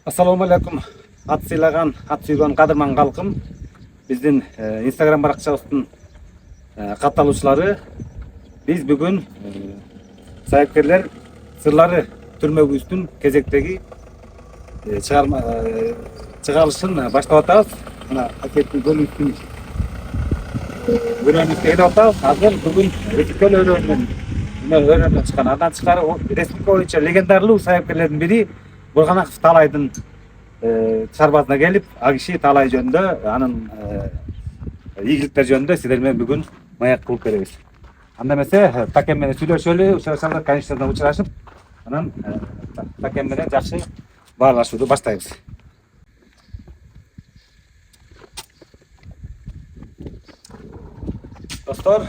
Ассаламу алейкум. Ат сыйлаган, ат сүйгөн кадырман калкым. Биздин Instagram баракчабыздын катталуучулары. Биз бүгүн сайыпкерлер сырлары түрмөгүбүздүн кезектеги чыгарылышын баштап атабыз. Мына пакеттин бөлүнүшүн өрөөнүбүздү ээлеп атабыз. Азыр бүгүн ресептер өрөөнүнөн чыккан. Андан тышкары республика боюнча легендарлуу сайыпкерлердин бири Бурганаков Талайдын сарбазына келип, ал киши Талай жөнүндө, анын ийгиликтери жөнүндө сиздер менен бүгүн маек кылып беребиз. Анда эмесе, Такем менен сүйлөшөлү, учурашалы, конечныйдан учурашып, анан Такем менен жакшы баарлашууну баштайбыз. Достор,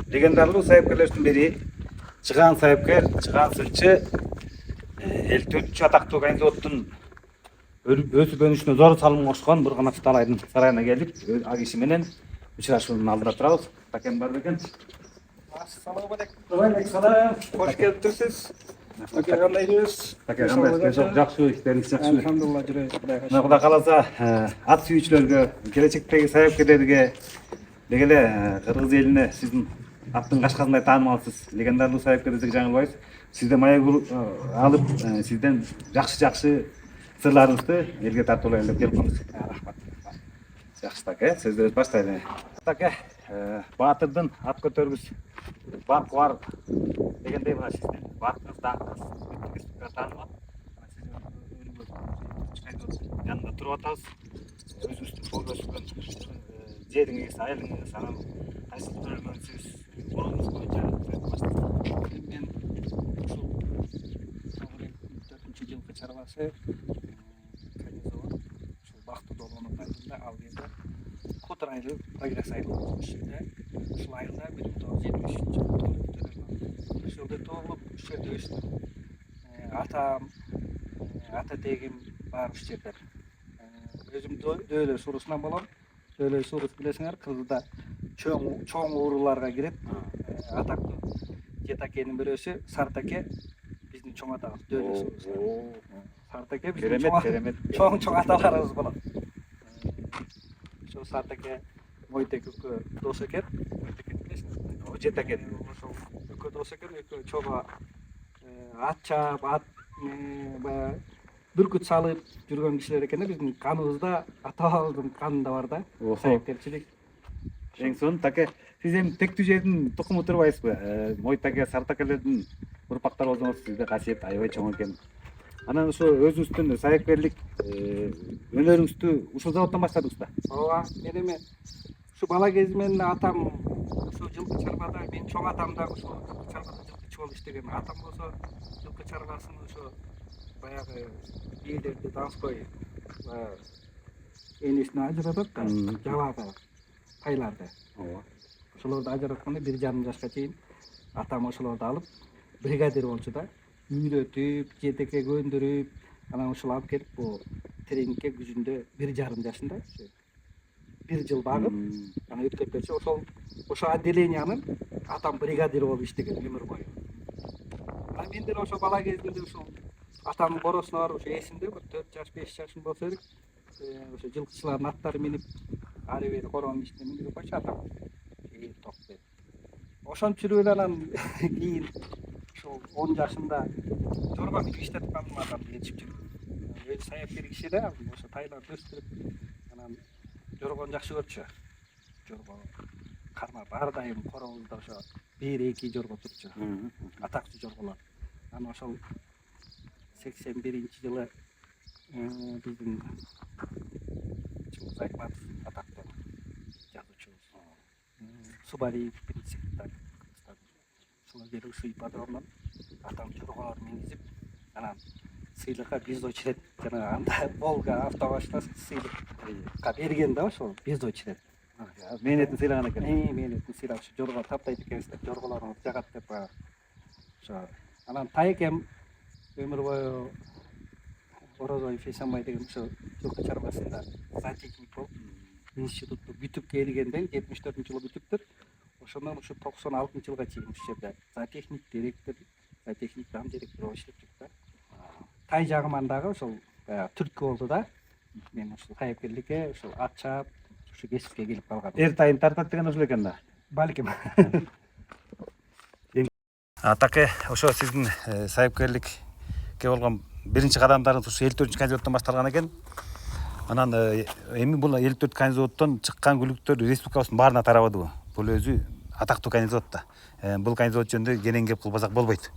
легендарлуу сайыпкерлердин бири, Чыган сайыпкер, Чыган сынчы, 54-чү атактуу организоводдун өсүп өнүшүнө зор салым кошкон Бурганаков Талайдын сарайына келип, ал киши менен учурашуунун алдыда турабыз. Такем бар экен. Ассаламу алейкум. Алейкум. Кош келиптирсиз. Таке кандайсыз? Таке кандайсыз? Жакшы, иштериңиз жакшы. Алхамдулилла, жүрөбүз, Кудайга шүгүр. Кудай кааласа, ат сүйүүчүлөргө, келечектеги сайыпкерлерге, деги эле кыргыз элине сиздин аттын кашкасындай таанымалсыз. Легендарлуу сайыпкерлерди жаңылбайбыз. Сизде маек алып, сизден жакшы сырларыңызды элге тартуулайлы деп келип калдык. Рахмат. Жакшы таке, сөздөрүбүздү баштайлы. Таке, Баатырдын ат көтөргүс баркы бар дегендей мына сиздин баркыңыз даңкыңыз таанымал. Янында туруп атабыз. Өзүбүздүн колдо өскөн жериңиз, айылыңыз, анан кайсы бөлмөңүз, мурунуңуз боюнча баштайсыз. Мен ушул 4-чү жылкы чарбасы Канизовод ушул Бактуу долбоонун айылында ал жерде Кутур айылы, Прогресс айылы ушунда ушул айылда 1973-жылы туулуп ушул жерде туулуп, ушул жерде өстүм. Атам, ата тегим баары ушул жерде. Өзүм дөөлөй суурусунан болом. Дөөлөй суурус билесиңер, Кыргызда чоң ууруларга кирип, атактуу жетакенин бирөөсү Сартаке, биздин чоң атабыз дөөлөй суурус. Сартаке биздин чоң аталарыбыз болот. Ошо Сартаке Мойтек экөө дос экен. Мойтек билесиңер? Жетакен. Ошол экөө дос экен, экөө чого ат чаап, ат баягы бүркүт салып жүргөн кишилер экен да, биздин каныбызда, ата-бабабыздын канында бар да, сайыпкерчилик. Эң сонун таке, сиз эми тектүү жердин тукуму турбайсызбы? Мойтаке, Сартакелердин урпактары болсоңуз, сизде касиет аябай чоң экен. Анан ошо өзүңүздүн сайыпкерлик өнөрүңүздү ушул заводдон баштадыңыз да? Ооба, мен эми ушу бала кезимен атам ушул жылкы чарбада, менин чоң атам да ушул жылкы чарбада жылкычы болуп иштеген. Атам болсо жылкы чарбасын ошо баягы бийлерди Донской энесине ажыратат да, жабады, тайларды. Ооба. Ошолорду ажыратканда 1,5 жашка чейин атам ошолорду алып бригадир болчу да. Үйрөтүп, жетекке көндүрүп, анан ушул алып келип бул тренингке күзүндө 1,5 жашында 1 жыл багып, анан өткөрүп берчү. Ошол отделениянын атам бригадир болуп иштеген өмүр бою. А мен деле ошо бала кезимде ушул атамдын боросуна барып, ошо эсимде бир 4 жаш, 5 жашым болсо керек, ошо жылкычылардын аттары минип, ары бери коронун ичине минирип койчу атам. Ток деп. Ошентип жүрүп эле анан кийин ушул 10 жашында жорго минип иштетип калдым, атамды ээрчип жүрүп. Өзү сайыпкер киши да, ошо тайларды өстүрүп, анан жоргону жакшы көрчү. Жорго кармап, ар дайым коробузда ошо 1-2 жорго турчу. Атактуу жорголор. Анан ошол 81-жылы биздин Чыңгыз Айтматов атактуу жазуучубуз Субариев принцип так. Ошол жери ушул ипподромдон атам жорголорун мингизип, анан сыйлыкка безочерет, жана анда Волга автомашинасы сыйлыкка берген да, ошол безочерет. Мээнетин сыйлаган экен. Мээнетин сыйлап, ошо жорго таптайт экенсиз, жорголоруңуз жагат деп ошо. Анан Тайкем өмүр бою Орозоев Эсенбай деген ошо жылкы чарбасында зоотехник болуп, институтту бүтүп келгенден 74-жылы бүтүптүр. Ошондон ушу 96-жылга чейин ушул жерде зоотехник, директор, зоотехник зам директор болуп иштеп жүрүп да. Тай жагыман дагы ошол түрткү болду да. Мен ушул сайыпкерликке ушул ат чаап ушу кесипке келип калгам. Эртайын тартат деген ушул экен да. Балким. Атаке, ошо сиздин сайыпкерликке болгон биринчи кадамдарыңыз ушу 54 кандидаттан башталган экен. Анан эми бул 54 кандидаттан чыккан күлүктөр республикабыздын баарына тарабадыбы? Бул өзү атактуу кандидат да. Бул кандидат жөнүндө кенен кеп кылбасак болбойт.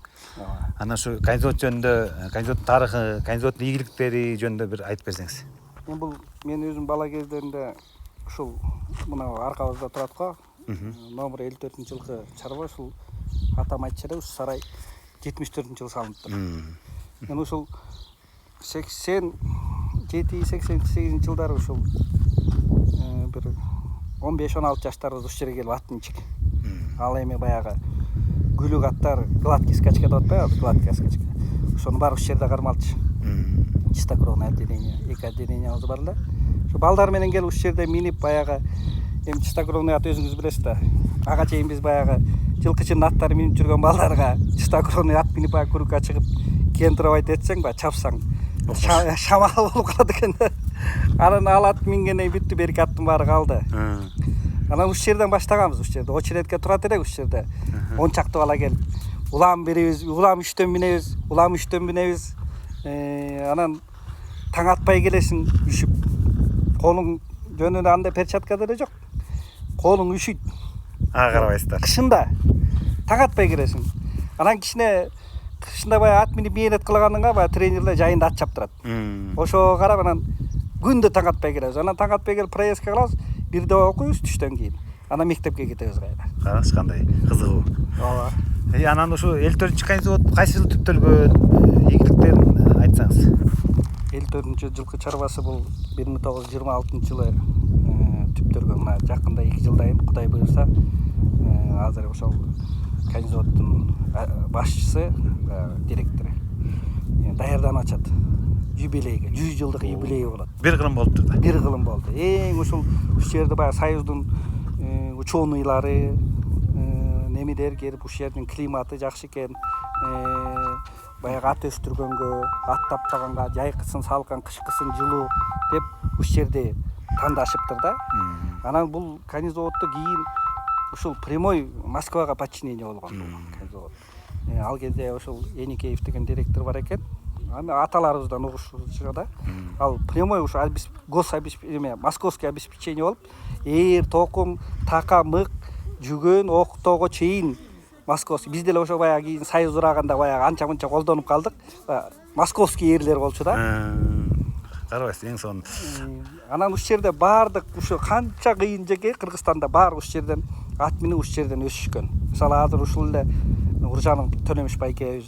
Анан ушу кандидат жөнүндө, кандидаттын тарыхы, кандидаттын ийгиликтери жөнүндө бир айтып берсеңиз. Мен өзүм бала кездеринде ушул мына аркабызда турат го. Номер 54 жылкы чарба ушул атам айтчу эле, ушул сарай 74 жылы салыныптыр. Мен ушул 87-88 жылдары ушул бир 15-16 жаштарыбыз ушул жерге келип ат минчик. Ал эми баягы күлүк аттар, гладкий скачка деп атпайбы, гладкий скачка. Ошонун баары ушул жерде кармалчу. Чистокровное отделение, эки отделениябыз бар эле. Ошо балдар менен келип ушул жерде минип баягы эми чистокровный ат өзүңүз билесиз да. Ага чейин биз баягы жылкычынын аттары минип жүргөн балдарга чистокровный ат минип баягы күрүккө чыгып кентировать этсең баягы чапсаң шамал болуп калат экен да. Анан ал ат мингенден бүттү, берки аттын баары калды. Анан ушул жерден баштаганбыз, ушул жерде очередке турат элек, ушул жерде 10 чакты бала келип улам беребиз, улам 3төн минебиз, улам 3төн минебиз. Анан таң атпай келесиң үшүп. Колуң жөнүндө андай перчатка деле жок. Колуң үшүйт. Ага карабайсыздар. Кышында таң атпай келесиң. Анан кичине кышында баягы ат минип мээнет кылганыңга баягы тренерлер жайында ат чаптырат. Ошого карап анан күндө таң атпай келебиз. Анан таң атпай келип проездке калабыз, бирде окуйбуз түштөн кийин. Анан мектепке кетебиз кайра. Караңыз кандай кызыгуу. Ооба. Анан ушу 54-кандидат кайсы жылы түптөлгөн, ийгиликтерин айтсаңыз. 54-жылкы чарбасы бул 1926-жылы түптөлгөн. Мына жакында 2 жылдайын Кудай буйрса, азыр ошол кандидаттын башчысы, директору даярданып атышат. Юбилейге, 100 жылдык юбилейи болот. Бир кылым болуптур да. Бир кылым болду. Эң ушул жерде баягы Союздун ученыйлары, немелер келип ушул жердин климаты жакшы экен. Баягы ат өстүргөнгө, ат таптаганга, жайкысын салкын, кышкысын жылуу деп ушул жерде тандашыптыр да. Анан бул кандидатты кийин ушул прямой Москвага подчинение болгон кандидат. Ал кезде ушул Эникеев деген директор бар экен. Аталарыбыздан угушчу да. Ал прямой ушу московский обеспечение болуп, токум, така, мык, жүгөн, октого чейин московский. Биз деле ошо баягы кийин союз ураганда баягы анча-мынча колдонуп калдык. Московский эрлер болчу да. Карабайсыз, эң сонун. Анан ушул жерде баардык ушу канча кыйын жерге Кыргызстанда баары ушул жерден ат минип ушул жерден өсүшкөн. Мисалы азыр ушул эле Уржанов Төлөмүш байкебиз,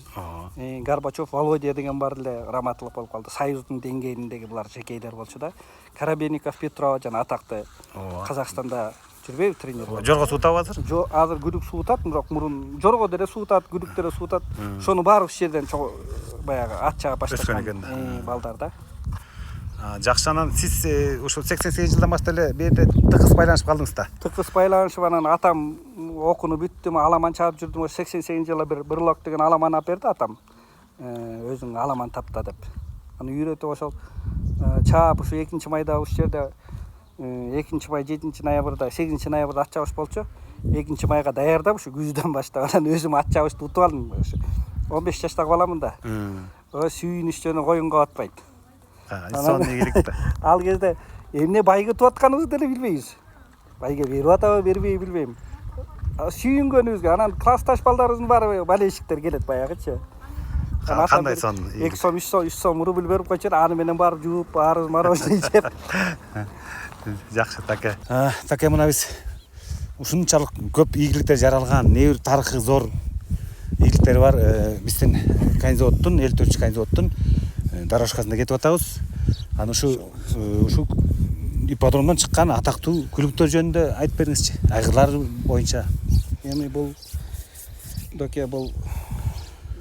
Горбачев Володя деген бар эле Раматылык болуп калды. Союздун деңгээлиндеги булар жекейлер болчу да. Карабенников Петрова жана атактуу Казакстанда жүрбөйбү тренер. Жорго суутабы азыр? Азыр күлүк суутат, бирок мурун жорго деле суутат, күлүк деле суутат. Ошону баары ушул жерден баягы ат чаап баштаган балдар да. Жакшы, анан сиз ушул 88 жылдан баштап эле бу жерде тыгыз байланышып калдыңыз да. Тыгыз байланышып, анан атам окууну бүттүм, аламан чаап жүрдүм. 88 жылы бир Бырлок деген аламан алып берди атам. Өзүң аламан тапта деп. Аны үйрөтүп ошол чаап ушу 2-майда ушул жерде 2-май, 7-ноябрда, 8-ноябрда ат чабыш болчу. 2-майга даярдап ушу күздөн баштап анан өзүм ат чабышты утуп алдым. 15 жаштагы баламын да. Сүйүнүш жөнү коюнга батпайт. Сон ийгилик да. Ал кезде эмне байгытып атканыбызды деле билбейбиз. Байга берип атабы, бербейби билбейм. Сүйүнгөнүбүзгө анан классташ балдарыбыздын баары болельщиктер келет баягычы. Кандай сон? 2 сом, 3 сом рубль берип койчу, аны менен барып жууп, баарыбыз мороженое жеп. Жакшы, таке. Таке, мына биз ушунчалык көп ийгиликтер жаралган, небир тарыхы зор ийгиликтери бар биздин кандидаттын, 54 кандидаттын дорожкасында кетип атабыз. Анан ушу ипподромдон чыккан атактуу күлүктөр жөнүндө айтып бериңизчи. Айгырлар боюнча. Эми бул доке бул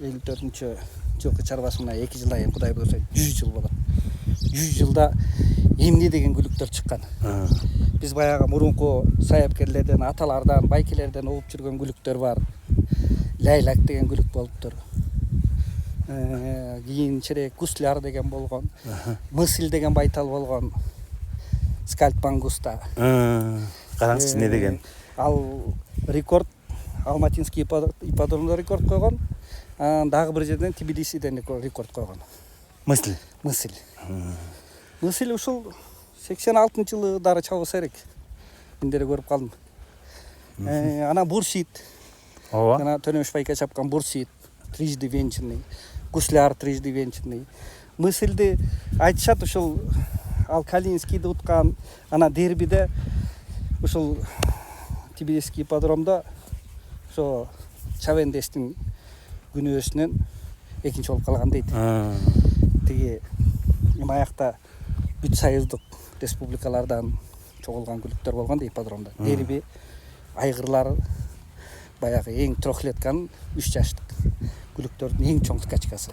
54-жылкы чарбасына 2 жылдан кийин Кудай буйрса 100 жыл болот. 100 жылда эмне деген күлүктөр чыккан. Биз баягы мурунку сайыпкерлерден, аталардан, байкелерден угуп жүргөн күлүктөр бар. Лайлак деген күлүк болуптур. кийинчерээк Гусляр деген болгон, Мысль деген байтал болгон, Скальд Мангуста. Караңызчы не деген. Ал рекорд Алматинский ипподромдо рекорд койгон. Дагы бир жерден Тбилисиден рекорд койгон. Мысль. Мысль ушул 86-жылы дары чабылса керек. Мен деле көрүп калдым. Анан Бурсит. Ооба. Жана Төнөмүш байке чапкан Бурсит, трижды венчанный, Гусляр трижды венчанный. Мысльди айтышат ушул ал Калининскийди уткан, ана дербиде ушул Тбилисский ипподромдо ошо Чавендестин күнөөсүнөн экинчи болуп калган дейт. Тиги аякта бүт союздук республикалардан чогулган күлүктөр болгон дейт ипподромдо. Дерби, айгырлар, баягы эң трехлетканын 3 жаштык күлүктөрдүн эң чоң скачкасы.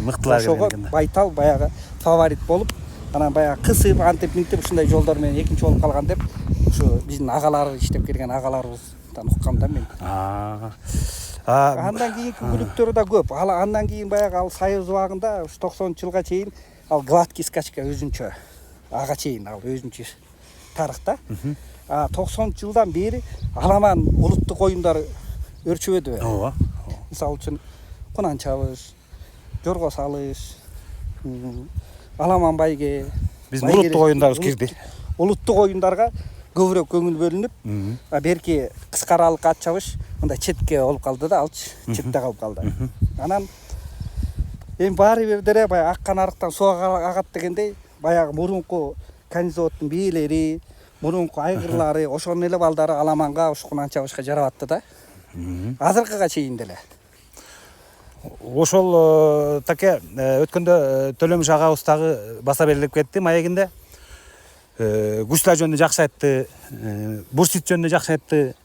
Мыктылар ошого байтал баягы фаворит болуп, анан баягы кысып антип минтип ушундай жолдор менен экинчи болуп калган деп ушу биздин агалар иштеп келген агаларыбыздан уккам да мен. Андан кийинки күлүктөрү да көп. Андан кийин баягы ал союз убагында 90-жылга чейин ал гладкий скачка өзүнчө. Ага чейин ал өзүнчө тарыхта. 90-жылдан бери аламан улуттук оюндар өрчүбөдү. Ооба. Мисалы үчүн кунан чабыш, жорго салыш, аламан байге. Биздин улуттук оюндарыбыз кирди. Улуттук оюндарга көбүрөөк көңүл бөлүнүп, берки кыска аралыкка ат чабыш мындай четке болуп калды да, алчы четте калып калды. Анан эми баары бир деле баягы аккан арыктан суу агат дегендей, баягы мурунку канизоттун биелери, мурунку айгырлары, ошонун эле балдары аламанга, ушу кунан чабышка жарабатты да. Азыркыга чейин деле. Ошол таке өткөндө Төлөмүш агабыз дагы баса белгилеп кетти маегинде. Гусляр жөнүндө жакшы айтты, Бурсит жөнүндө жакшы айтты.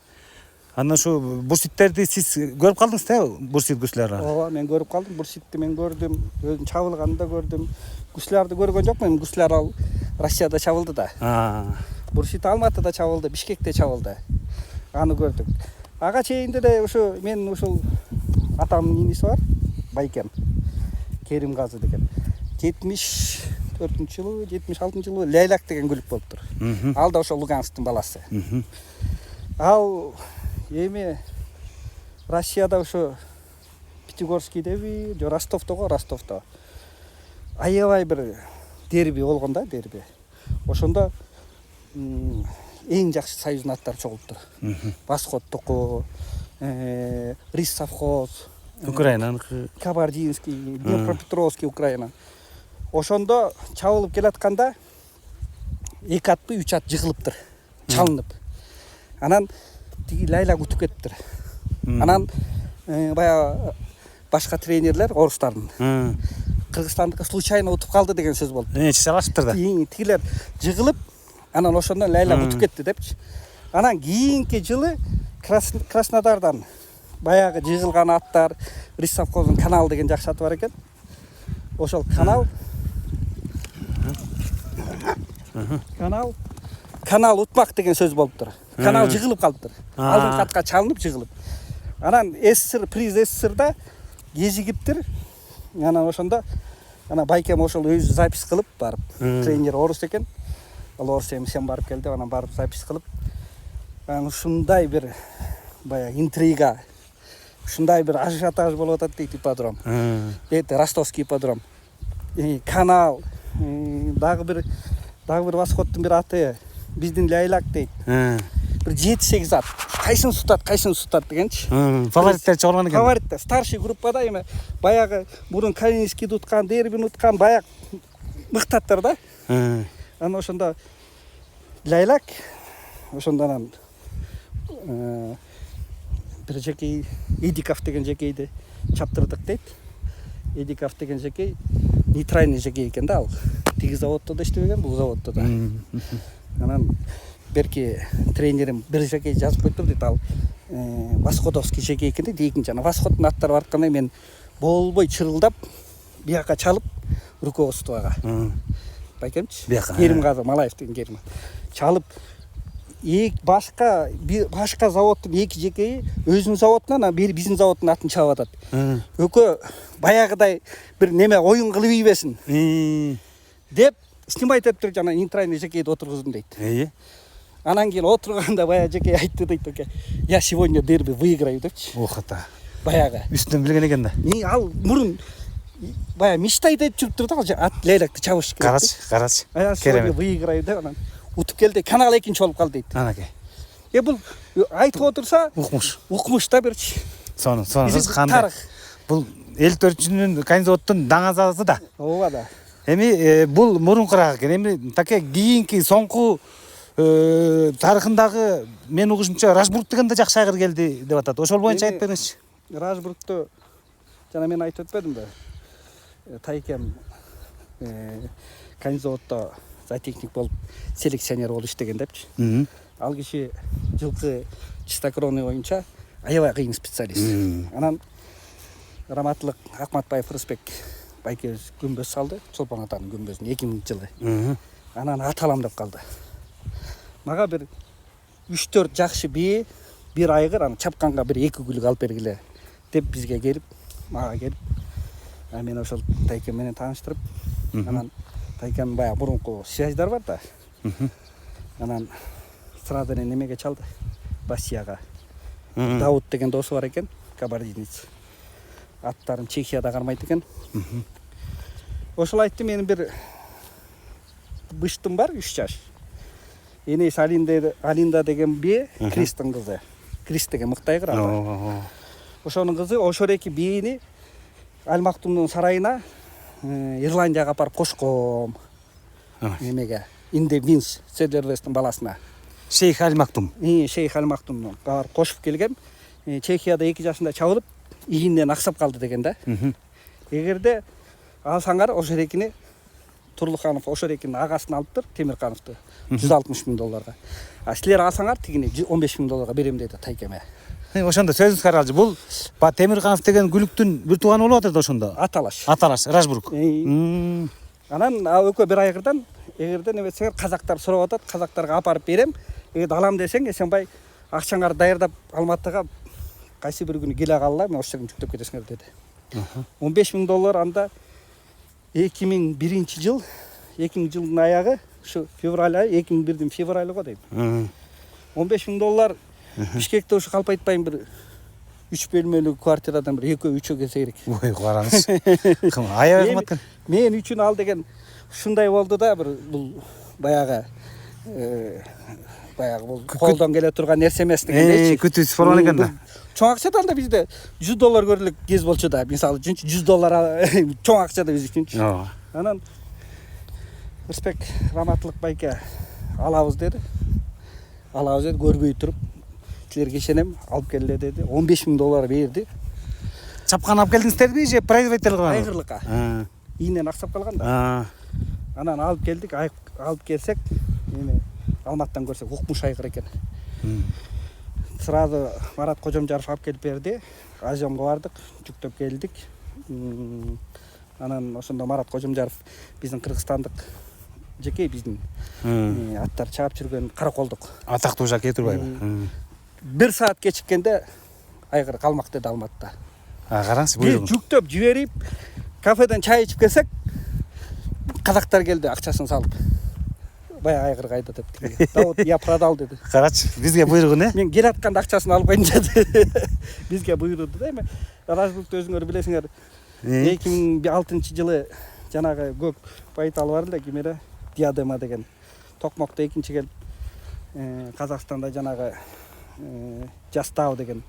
Андан ушу бурситтерди сиз көрүп калдыңыз да, Бурсит Гуслярды? Ооба, мен көрүп калдым. Бурситти мен көрдүм, өзүм чабылганды да көрдүм. Гуслярды көргөн жокмун. Гусляр ал Россияда чабылды да. Бурсит Алматыда чабылды, Бишкекте чабылды. Аны көрдүк. Ага чейин деле ушу мен ушул атамдын иниси бар, байкем. Керимгазы деген. 74-жылы, 76-жылы Лейлак деген күлүк болуптур. Ал да ошо Лугансктын баласы. Ал эми Россияда ошо Пятигорскийдеби, же Ростовдогу, Ростовдо. Аябай бир дерби болгон да, дерби. Ошондо эң жакшы союздун аттары чогулуптур. Восход току, Рис совхоз, Украинаныкы, Кабардинский, Днепропетровский, Украина. Ошондо чабылып келатканда 2 атпы 3 ат жыгылыптыр, чалынып. Анан тиги Лайлак утуп кетиптир. Анан баягы башка тренерлер орустардын Кыргызстандыкы случайно утуп калды деген сөз болду. Чалашыптыр да. Тигилер жыгылып, анан ошондон Лайлак утуп кетти депчи. Анан кийинки жылы Краснодардан баягы жыгылган аттар, Рис совхоздун Канал деген жакшы аты бар экен. Ошол Канал утмак деген сөз болуптур. Канал жыгылып калыптыр. Алдын катка чалынып жыгылып. Анан приз СССРда кезигиптир. Анан ошондо байкем ошол өзү запись кылып барып, тренер орус экен. Ал орус эми сен барып кел деп, анан барып запись кылып. Анан ушундай бир баягы интрига, ушундай бир ажиотаж болуп атат дейт ипподром. Дейт Ростовский ипподром. Канал, дагы бир восходтун бир аты, биздин Лейлак дейт. Бир 7-8 ат. Кайсын сутат дегенчи. Фавориттер чогулган экен. Фавориттер старший группада эми баягы мурун Калининскийди уткан, Дербини уткан баягы мыктаттар да. Анан ошондо Лейлак, ошондо анан бир жекей Эдиков деген жекейди чаптырдык дейт. Эдиков деген жекей нейтральный жекей экен да ал. Тиги заводдо да иштебеген, бул заводдо да. Анан берки тренерим бир жекей жазып коюптур дейт, ал Восходовский жекей экен дейт. Экинчи анан Восходдун аттары бар аткандай мен болбой чырылдап бияка чалып руководствого байкемчи. Керимгазы Малаев деген Керим чалып башка заводдун эки жекеи өзүнүн заводунан бери биздин заводдун атын чаап атат. Экөө баягыдай бир неме оюн кылып ийбесин деп снимать этип туруп жана нейтральный жекейди отургуздум дейт. Анан кийин отурганда баягы жекей айтты дейт, я сегодня дерби выиграю депчи. Ох ата. Баягы. Үстүнөн билген экен да. Ал мурун баягы мечтайт этип жүрүптүр да, ат лейлекти чабыш керек. Карачы. Я сегодня выиграю деп анан утуп келди, канал экинчи болуп калды дейт. Анакей. Бул айтып отурса укмуш да берчи. Сонун кандай. Бул эл төрчүнүн Канизаводдун даңазасы да. Ооба да. Эми бул мурункураак экен. Эми таке кийинки соңку тарыхындагы мен угушумча Рашбург деген да жакшы айгыр келди деп атат. Ошол боюнча айтып бериңизчи. Рашбургту жана мен айтып өтпөдүмбү? Тайкем Канизаводдо зоотехник болуп селекционер болуп иштеген депчи. Ал киши жылкы чистокровный боюнча аябай кыйын специалист. Анан раматтылык Акматбаев Рысбек байкебиз күмбөз салды, Чолпон атанын күмбөзүн 2000-жылы. Анан аталам деп калды. Мага бир 3-4 жакшы бие, бир айгыр, аны чапканга бир 2 күлүк алып бергиле деп бизге келип, мага келип, мен ошол Тайкем менен тааныштырып, анан Тайкем баягы мурунку связьдар бар да. Анан сразу эле немеге чалды, Басияга. Давут деген досу бар экен, кабардинец. Аттарын Чехияда кармайт экен. Ошол айтты, менин бир быштым бар 3 жаш. Энеси Алинда деген бие, Кристин кызы. Крис деген мыкты айгыр. Ошонун кызы ошол эки биени Альмактумдун сарайына Ирландияга апарып кошком. Немеге? Инде Винс Седлервестин баласына. Шейх Альмактум. Шейх Альмактумдун барып кошуп келгем. Чехияда 2 жашында чабылып, ийинден аксап калды деген да. Эгерде алсаңар ошол экини Турлуханов ошол экинин агасын алыптыр, Темиркановду $160,000. А силер алсаңар тигини $15,000 берем деди Тайкеме. Ошондо сөзүңүз каралчы. Бул Темирканов деген күлүктүн бир тууганы болуп атат ошондо. Аталаш. Рашбург. Анан экөө бир айгырдан эгерде небесеңер казактар сурап атат, казактарга апарып берем. Эгерде алам десең, Эсенбай акчаңарды даярдап Алматыга кайсы бир күнү келе калла, мен ошол жерге жүктөп кетесиңер деди. $15,000 анда 2001-жыл, 2000-жылдын аягы, ушу февраль ай, 2001-дин февралы го дейм. $15,000 Бишкекте ушу калп айтпайм бир 3 бөлмөлүү квартирадан бир 2-3 келсе керек. Ой, караңыз. Аябай кымбат. Мен үчүн ал деген ушундай болду да, бир бул баягы бул колдон келе турган нерсе эмес дегендейчи. Күтүүсүз болгон экен да. Чоң акчадан да бизде $100 көрүлүк кез болчу да. Мисалы үчүнчү $100 чоң акча да биз үчүнчү. Анан Рысбек раматтылык байке алабыз деди. Көрбөй туруп силерге ишенем, алып келе деди. $15,000 берди. Чапкан алып келдиңиздерби же производитель кылган? Айгырлыкка. Ийинен аксап калган да. Анан алып келдик, алып келсек, эми Алматтан көрсөк укмуш айгыр экен. Сразу Марат Кожомжаров алып келип берди. Ажамга бардык, жүктөп келдик. Анан ошондо Марат Кожомжаров биздин кыргызстандык жеке биздин аттар чаап жүргөн караколдук. Атактуу жаке турбайбы? 1 саат кечиккенде айгыр калмак деди Алматта. Караңыз, буйругун. Жүктөп жиберип, кафеден чай ичип келсек, казактар келди акчасын салып. Баягы айгыр кайда деп. Давут я продал деди. Карачы, бизге буйругун Мен келатканда акчасын алып койдум деди. Бизге буйруду да эми. Рашбургту өзүңөр билесиңер. 2006-жылы жанагы көк байтал бар эле, кимеде Диадема деген токмокто экинчи келип Казакстанда жанагы Жастау деген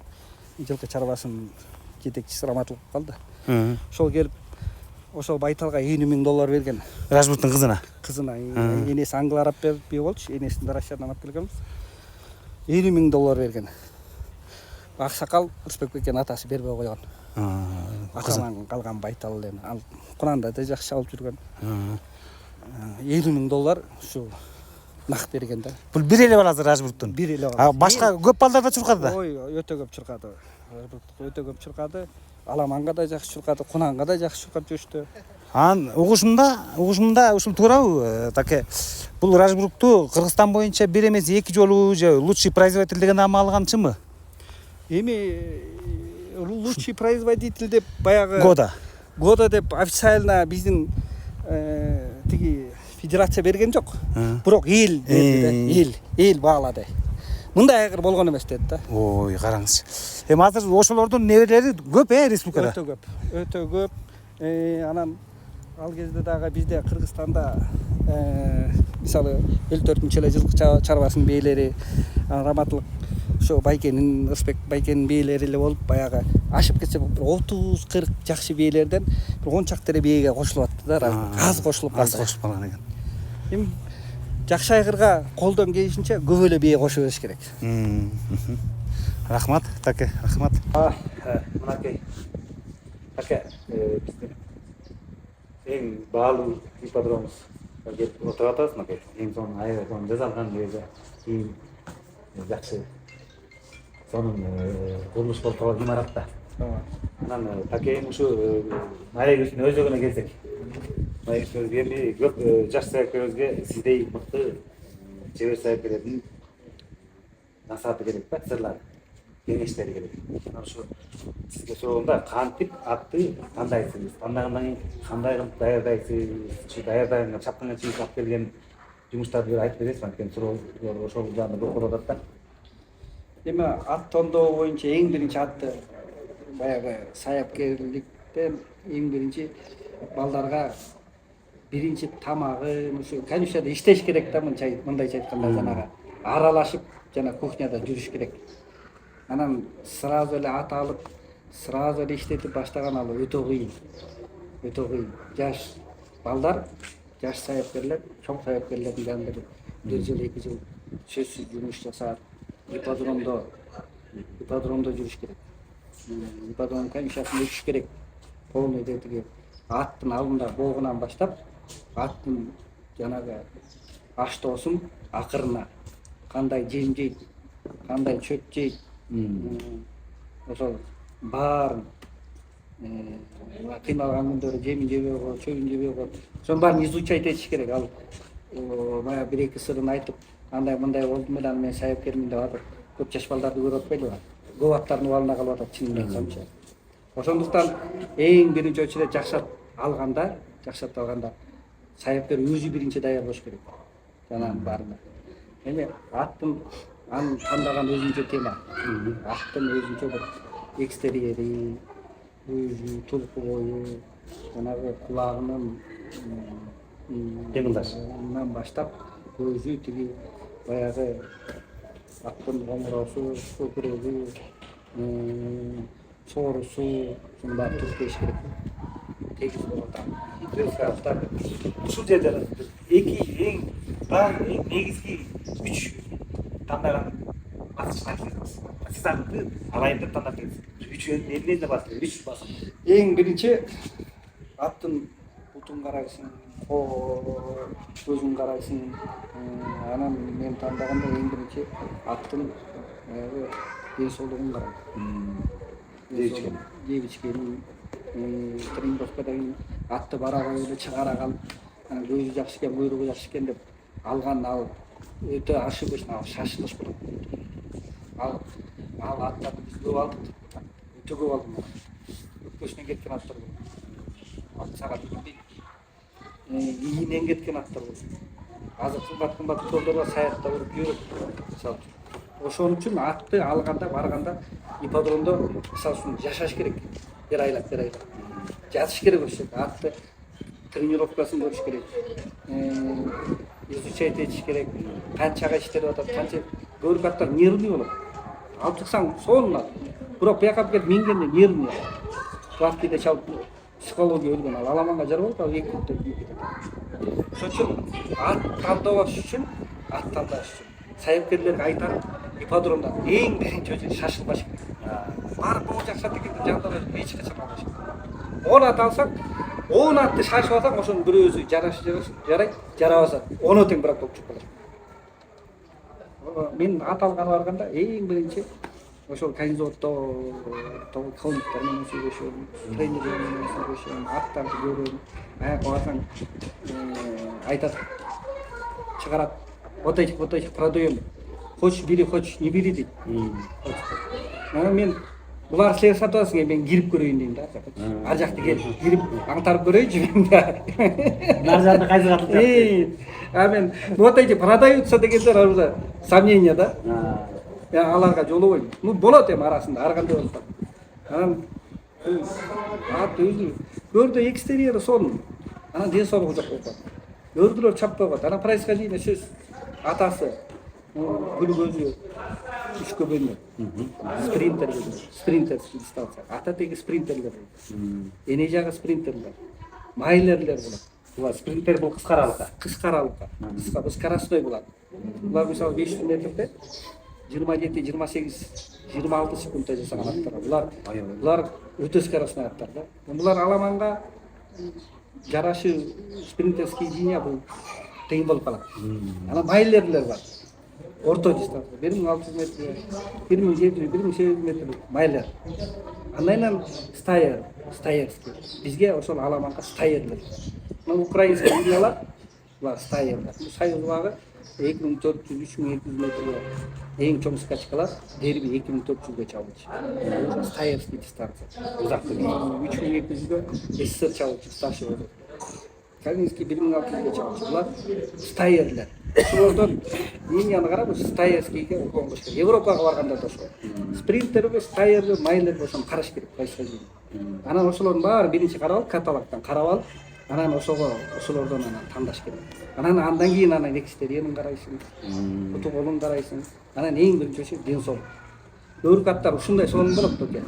жылкы чарбасынын жетекчиси раматтылык калды. Ошол келип ошол байталга $50,000 берген. Рашбургтун кызына. Энеси Англ араб бие болчу, энесин Россиядан алып келгенбиз. $50,000 берген. Аксакал Рысбек бекенин атасы бербей койгон. Атаман калган байтал эле. Ал Куранда да жакшы алып жүргөн. $50,000 ушу нак берген да. Бул бир эле бал азыр Рашбургтун. Бир эле бал. Башка көп балдар да чуркады да. Ой, өтө көп чуркады. Өтө көп чуркады. Аламанга да жакшы чуркады, Кунанга да жакшы чуркап жүрүштү. Угушумда ушул туурабы? Таке Бул Рашбрукту Кыргызстан боюнча бир эмес 2 жолу же лучший производитель деген наама алганчымы? Эми лучший производитель деп баягы Года деп официально биздин тиги федерация берген жок. Бирок эл берди да. Эл баалады. Мындай айгыр болгон эмес деді да. Ой, караңыз. Эми азыр ошолордун неберелери көп республикада. Өтө көп. Анан ал кезде дагы бизде Кыргызстанда мисалы 54-эле жылкы чарбасынын бээлери, Раматылык ошо Байкенин, Ырысбек Байкенин бээлери эле болуп, баягы ашып кетсе 30-40 жакшы бээлерден бир 10 чакты эле бээге кошулуп атты да. Аз кошулуп калган экен. Эми жакшы айгырга колдон келишинче көп эле бээ кошо бериш керек. Рахмат, таке, рахмат. Мынакей. Таке, биздин эң баалуу ипподромубуз келип отуруп атабыз, мынакей. Эң сонун айгырдын жасалган кезде кийин жакшы сонун курулуш болуп калган имаратта. Анан такейин ушу Маегүлдүн өзөгүнө келсек. Маегүлдү эми көп жаш саяпкерибизге сиздей мыкты чебер саяпкерлердин насааты керек да, сырлары, кеңештери керек. Анан ушу сизге сураганда кантип атты тандайсыз? Тандагандан кийин кандай кылып даярдайсыз? Ушу даярдайган чапкынга чейин алып келген жумуштарды айтып бересиз, анткени суроолор ошол жагында көп болуп атат да. Эми ат тондоо боюнча эң биринчи атты баягы саяпкерликтен эң биринчи балдарга биринчи тамагын ушу конюшняда иштеш керек да, мындайча айтканда жанагы аралашып жана кухняда жүрүш керек. Анан сразу эле ат алып, сразу эле иштетип баштаган ал өтө кыйын. Өтө кыйын. Жаш балдар, жаш саяпкерлер, чоң саяпкерлердин жанында 1 жыл, 2 жыл сөзсүз жумуш жасап, ипподромдо жүрүш керек. Ипподром конюшнясында өтүш керек. Полный тиги аттын алдында боогунан баштап, аттын жанагы аштоосун акырына кандай жем жейт, кандай чөп жейт, ошол баарын кыйналган күндөрү жемин жебей койот, чөбүн жебей койот. Ошонун баарын изучать этиш керек. Ал баягы 1-2 сырын айтып, андай мындай болдум эле, мен саяпкермин деп атып, көп жаш балдарды көрүп атпайлыбы? Көп аттардын убалына калып атат, чынын айтсамчы. Ошондуктан эң биринчи очередь жакшат алганда саяпкер өзү биринчи даяр болуш керек. Жанагынын баарына. Эми аттын анын тандаган өзүнчө тема. Аттын өзүнчө бир экстерьери, өзү толку бою, жанагы кулагынын кыймылдашынан баштап, өзү тиги баягы аттын коңгуроосу, көкүрөгү, соорусу, ушунун баары түзүлүш керек. Тегиз болот. Ушул жерде эки эң негизги 3 тандаган баскычтар. Сиз аны алайын деп тандап келдиңиз. 3 эмнеде басты? 3 басым. Эң биринчи аттын бутун карайсың, көзүн карайсың. Анан мен тандаганда эң биринчи аттын ден соолугун карайм. Жебичкени, тренировкадан атты барабай эле чыгара калып, көзү жакшы экен, буйругу жакшы экен деп алган, ал өтө ошибочно, шашылыш болот. Ал аттарды биз көп алдык, өтө көп алдык. Өпкөсүнөн кеткен аттар болот. Ат сага билбейт. Ийинен кеткен аттар болот. Азыр кымбат жолдорго саякта уруп жүрөт. Мисалы ошон үчүн атты алганда, барганда ипподромдо мисалы үчүн жашаш керек. Бир айлап. Жатыш керек ошо. Атты тренировкасын көрүш керек. Изучать этиш керек. Канчага иштелип атат, канча көрүп аттар нервный болот. Алып чыксаң сонун ат. Бирок бияка келип мингенде нервный. Плавкиде чалып психология өлгөн, ал аламанга жарабайт, ал 2 күндө кетет. Ошон үчүн ат тандабаш үчүн, саяпкерлерге айтарым, ипподромдо эң биринчи очередь шашылбаш керек. Бар боо жакшат экен деп жандара эч качан албаш керек. 10 ат алсаң, 10 атты шашып алсаң, ошонун бирөөсү жарайт, жарабаса, 10 тең бирок болуп чыгып калат. Мен ат алганы барганда эң биринчи ошол конзордо коллектор менен сүйлөшөм, тренерлер менен сүйлөшөм, аттарды көрөм. Аяка барсаң айтат, чыгарат. Вот этих продаем. Хочешь бери, хочешь не бери дейді. Мен бұлар сілер сатып аласың, мен кіріп көрейін деймін да. Ар жақты келіп, кіріп аңтарып көрейінші мен да. Нар жағында қайсы қатып А мен вот эти продаются дегендер уже сомнение да. Я аларға жолы ну болады эми арасында, ар кандай болса. Анан ат өзү көрдү экстерьері сонун. Анан денсаулыгы жок болуп калат. Көрдүлөр чаппай коет. Анан происхождение сөз атасы гүл көзү үшкө бөлүнөт. Спринтерский дистанция. Ата теги спринтерлер. Эне жагы спринтерлер. Майлерлер болот. Булар спринтер бул кыска аралыкка. Кыска аралыкка. Кыска скоростной болот. Булар мисалы 500 метрде 27, 28, 26 секундта жасаган аттар. Булар өтө скоростной аттар да. Булар аламанга жарашы спринтерский линия бул кыйын болуп калат. Анан майлерлер бар. Орто дистанция 1600 метр, 1700, 1800 метр майлер. Андан стайерский. Бизге ошол аламанга стайерлер. Мына украинский линиялар булар стайерлер. Союзбагы 2400-3200 метр эң чоң скачкалар дерби 2400-га чабылчу. Стайерский дистанция. Узак 3200-га СССР чабылчу старший болот. Калининский 1600-га чабылчу. Булар стайерлер. Ошолордон линияны карап, стайерскийге укмон болуш керек. Европага барганда да ошол. Спринтерби, стайерби, майлерби ошону караш керек происхождение. Анан ошолордун баары биринчи карап, каталогтон карап алып, анан ошолордон анан тандаш керек. Андан кийин анан экстерьерин карайсың, куту колун карайсың. Анан эң биринчиси денсаулык. Өрүк аттар ушундай сонун болот экен.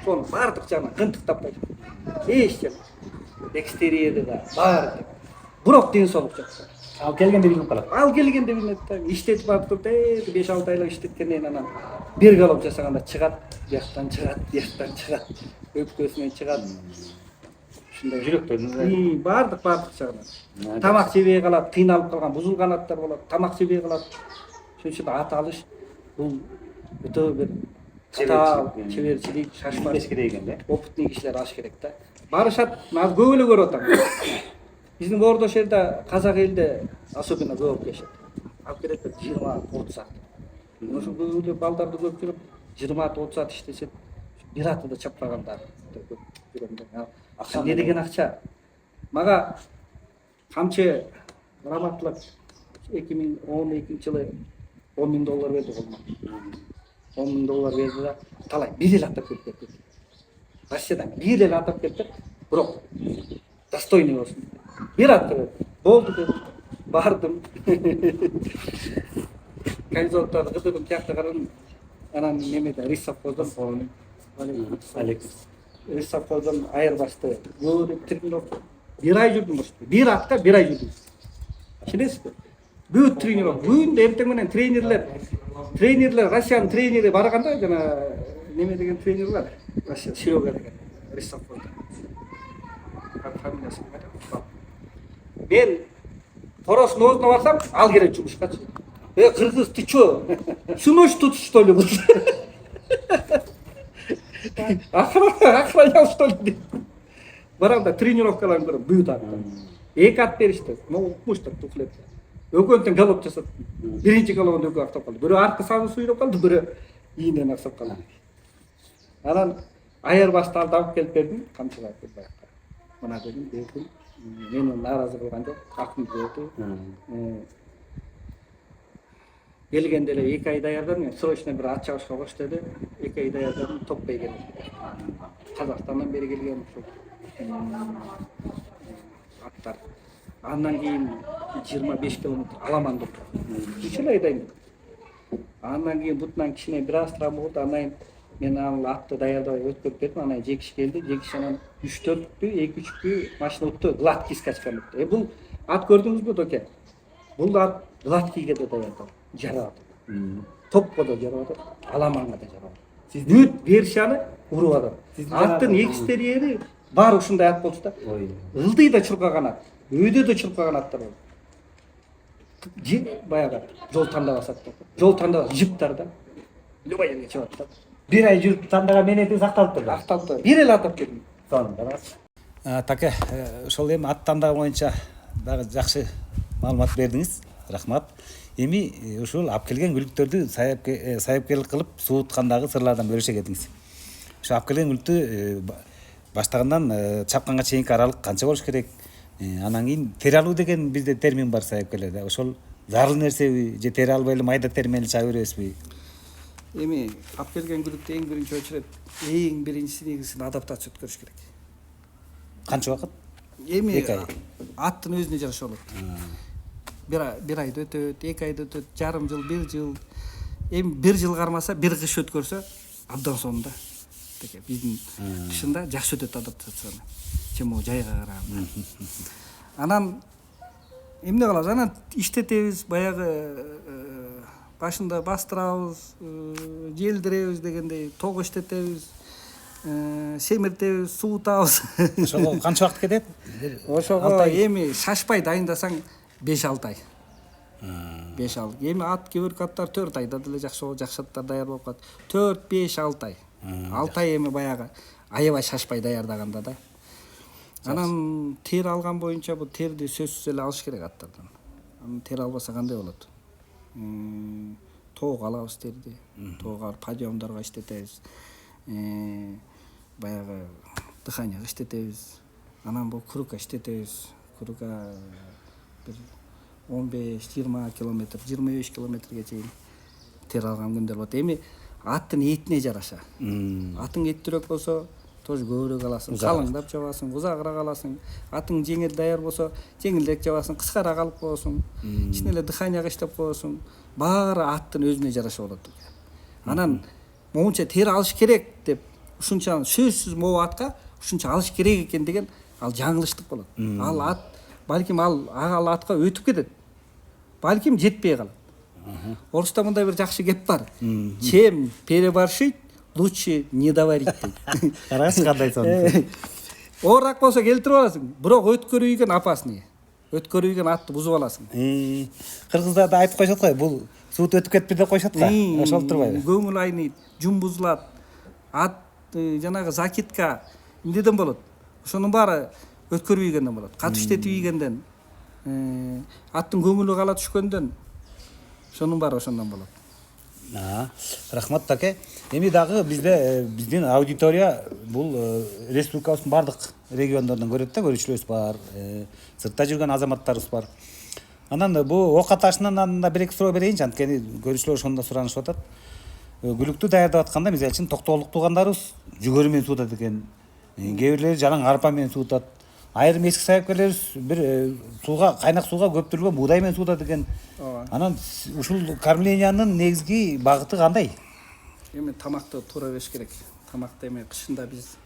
Сону баардык жагынан кынтык таппайт. Эч жер. Экстерьери да баардык. Бирок денсаулык жок. Ал келгенде билинип калат. Ал келгенде билинет да. Иштетип барып туруп, 5-6 айлык иштеткенден анан бир галоп жасаганда чыгат, бияктан чыгат, өпкөсүнөн чыгат. Ушундай Жүрөктөрүн баардык жагынан. Тамак жебей калат, кыйналып калган бузулган аттар болот. Тамак жебей калат. Ошон үчүн ат алыш бул өтө бир чеберчилик, шашпак экен да. Опытный кишилер аш керек да. Барышат, аз көп эле көрүп атам. Биздин Ордош элде, казак элде особенно көп алып келишет. Алып келет 20-30 саат. Ошо көп эле балдарды көп жүрүп 20-30 саат иштесет, бир атыда чаппагандар көп жүрөм. Акча не деген акча? Мага камчы раматлык 2012-жылы $10,000 берди колума. $10,000 берди да, талай бир эл атап кетти. Россиядан бир эл атап кетти, бирок достойный болсун. Бир ат берди. Болду деп бардым. Кайзоттарды кытырдым, тиякта карадым. Анан немеде Риссовхоздон Алекс Риссовхоздон айырбашты көрүп тренировка. Бир ай жүрдүм ошто. Бир атка бир ай жүрдүм. Ишенесизби? Бүт тренировка. Бүгүн эртең менен тренерлер Россиянын тренери барганда жана неме деген тренер бар. Россия Серега деген Риссовхозда. Фамилиясы кім? Мен Торостун өзүнө барсам, ал керек жумушкачы. Кыргыз, ты чё? Всю ночь тут что ли был? Охранял что ли? Барам да тренировкаларын көрөм, бүт атты. Эки ат беришти, укмуштар туфлет. Экөөнтөн галоп жасап, биринчи галопун экөө актап калды. Бирөө аркы сабы суйрап калды, бирөө ийинен аксап калды. Анан айырбашты алып келип бердим, камчыга алып баякка. Мына дедим, бердим. Мени нааразы кылган жок, акым берди. Келгенде эле 2 ай даярдым, мен срочно бир ат чабышка кош деди. 2 ай даярдым, топпой келди. Казакстандан бери келген ушул аттар. Андан кийин 25 километр аламан деп. 3 айдан. Андан кийин бутунан кичине бир аз травма болду. Андан мен ал атты даярдабай өткөрүп бердим. Анан жекиш келди. Жекиш анан 3-4-кү, 2-3 машина өттү. Гладкий скачка өттү. Бул ат көрдүңүзбү, доке? Бул ат гладкийге да даярдап, жарат. Топко да жарат, аламанга да жарат. Бүт версияны уруп атат. Аттын экстерьери бар ушундай ат болчу да. Ылдый да чуркаган ат. Өйдө да чуркаган аттар бар. Баягы жол тандап асат да. Жол тандап жиптар да. Любой жерге чыгат да. Бир ай жүрүп тандаган менети сакталыптыр. Акталды. Бир эл атап келдим. Сонда. Таке, ошол эми ат тандоо боюнча дагы жакшы маалымат бердиңиз. рахмат. Эми ушул алып келген күлүктөрдү сайыпкерлик кылып сууткандагы сырлардан бөлүшө кетиңиз. Ошо алып келген күлүктү баштагандан чапканга чейинки аралык канча болуш керек? Анан кийин тери алуу деген бизде термин бар сайыпкерлерде. Ошол зарыл нерсеби же тери албай эле майда тери менен чаба бересизби? Эми алып келген күлүктү эң биринчи очурет эң биринчиси негизинен адаптация өткөрүш керек. Канча убакыт? Эми 2 ай. аттын өзүнө жараша болот. Bir ayda өтөт, 2 айда өтөт, жарым жыл, 1 жыл. Эми 1 жыл кармаса, 1 кыш өткөрсө, абдан сонунда. Теке биздин кышында жакшы өтөт адаптацияны. Чем могу жайга караганда. Анан эмне кылабыз? Анан иштетебиз, баягы башында бастырабыз, желдиребиз дегендей, ток иштетебиз, семиртебиз, суутабыз. Ошого канча убакыт кетет? Ошого эми шашпай дайындасаң 5-6 ай. 5-6. Эми ат кеберк аттар 4 айда деле жакшы аттар даяр болуп калат. 4-5-6 ай. 6 ай эми баягы аябай шашпай даярдаганда да. Анан тери алган боюнча бул терди сөзсүз эле алыш керек аттардан. Анан тери албаса кандай болот? Тоок алабыз терди. Тоогар подъемдарга иштетебиз. Баягы дыханияга иштетебиз. Анан бул кругка иштетебиз. Кругка бир 15-20 километр, 25 километрге чейин тери алган күндөр болот. Эми аттын этине жараша. Атың эттирөөк болсо, тоже көбүрөөк аласың. Калыңдап жабасың, узагыраак аласың. Атың жеңил даяр болсо, жеңилдеак жабасың, кыскараак алып коесуң. Ичине эле дыханияга иштеп коесуң. Баары аттын өзүнө жараша болот. Анан моунча тери алыш керек деп ушунча сөзсүз могу атка ушунча алыш керек экен деген ал жаңылыштык болот. Ал ат балким ал атка өтүп кетет. Балким жетпей калат. Орусда мындай бир жакшы кеп бар. Чем переборщить, лучше не доварить дейт. Караңыз кандай сон. Оорураак болсо келтирип аласың, бирок өткөрүүгөн опасный. Өткөрүүгөн атты бузуп аласың. Кыргыздарда айтып коюшат го, бул суут өтүп кетти деп коюшат го. Ошол турбайбы? Көңүл айнойт, жум бузулат. Ат жанагы закитка эмнеден болот? Ошонун баары өткөрүүгөндөн болот. Катыш иштетүүгөндөн, аттын көңүлү кала түшкөндөн, ошонун баары ошондон болот. Рахмат таке. Эми дагы биздин аудитория бул республикабыздын бардык региондорунан көрөт да, көрүүчүлөрүбүз бар, сыртта жүргөн азаматтарыбыз бар. Анан бул ок аташынан да бир-эки суроо берейинчи, анткени көрүүчүлөр ошондо суранышып атат. Күлүктү даярдап атканда, мисалы үчүн токтогулук туугандарыбыз жүгөрү менен суутат экен. Кээ бирлери жалаң арпа менен суутат. Айрым эски сайыпкерлерибиз бир сууга, кайнак сууга көптүрүлгөн буудай менен суутат экен. Анан ушул кормлениянын негизги багыты кандай? Эми тамакты туура бериш керек. Тамакты эми кышында биз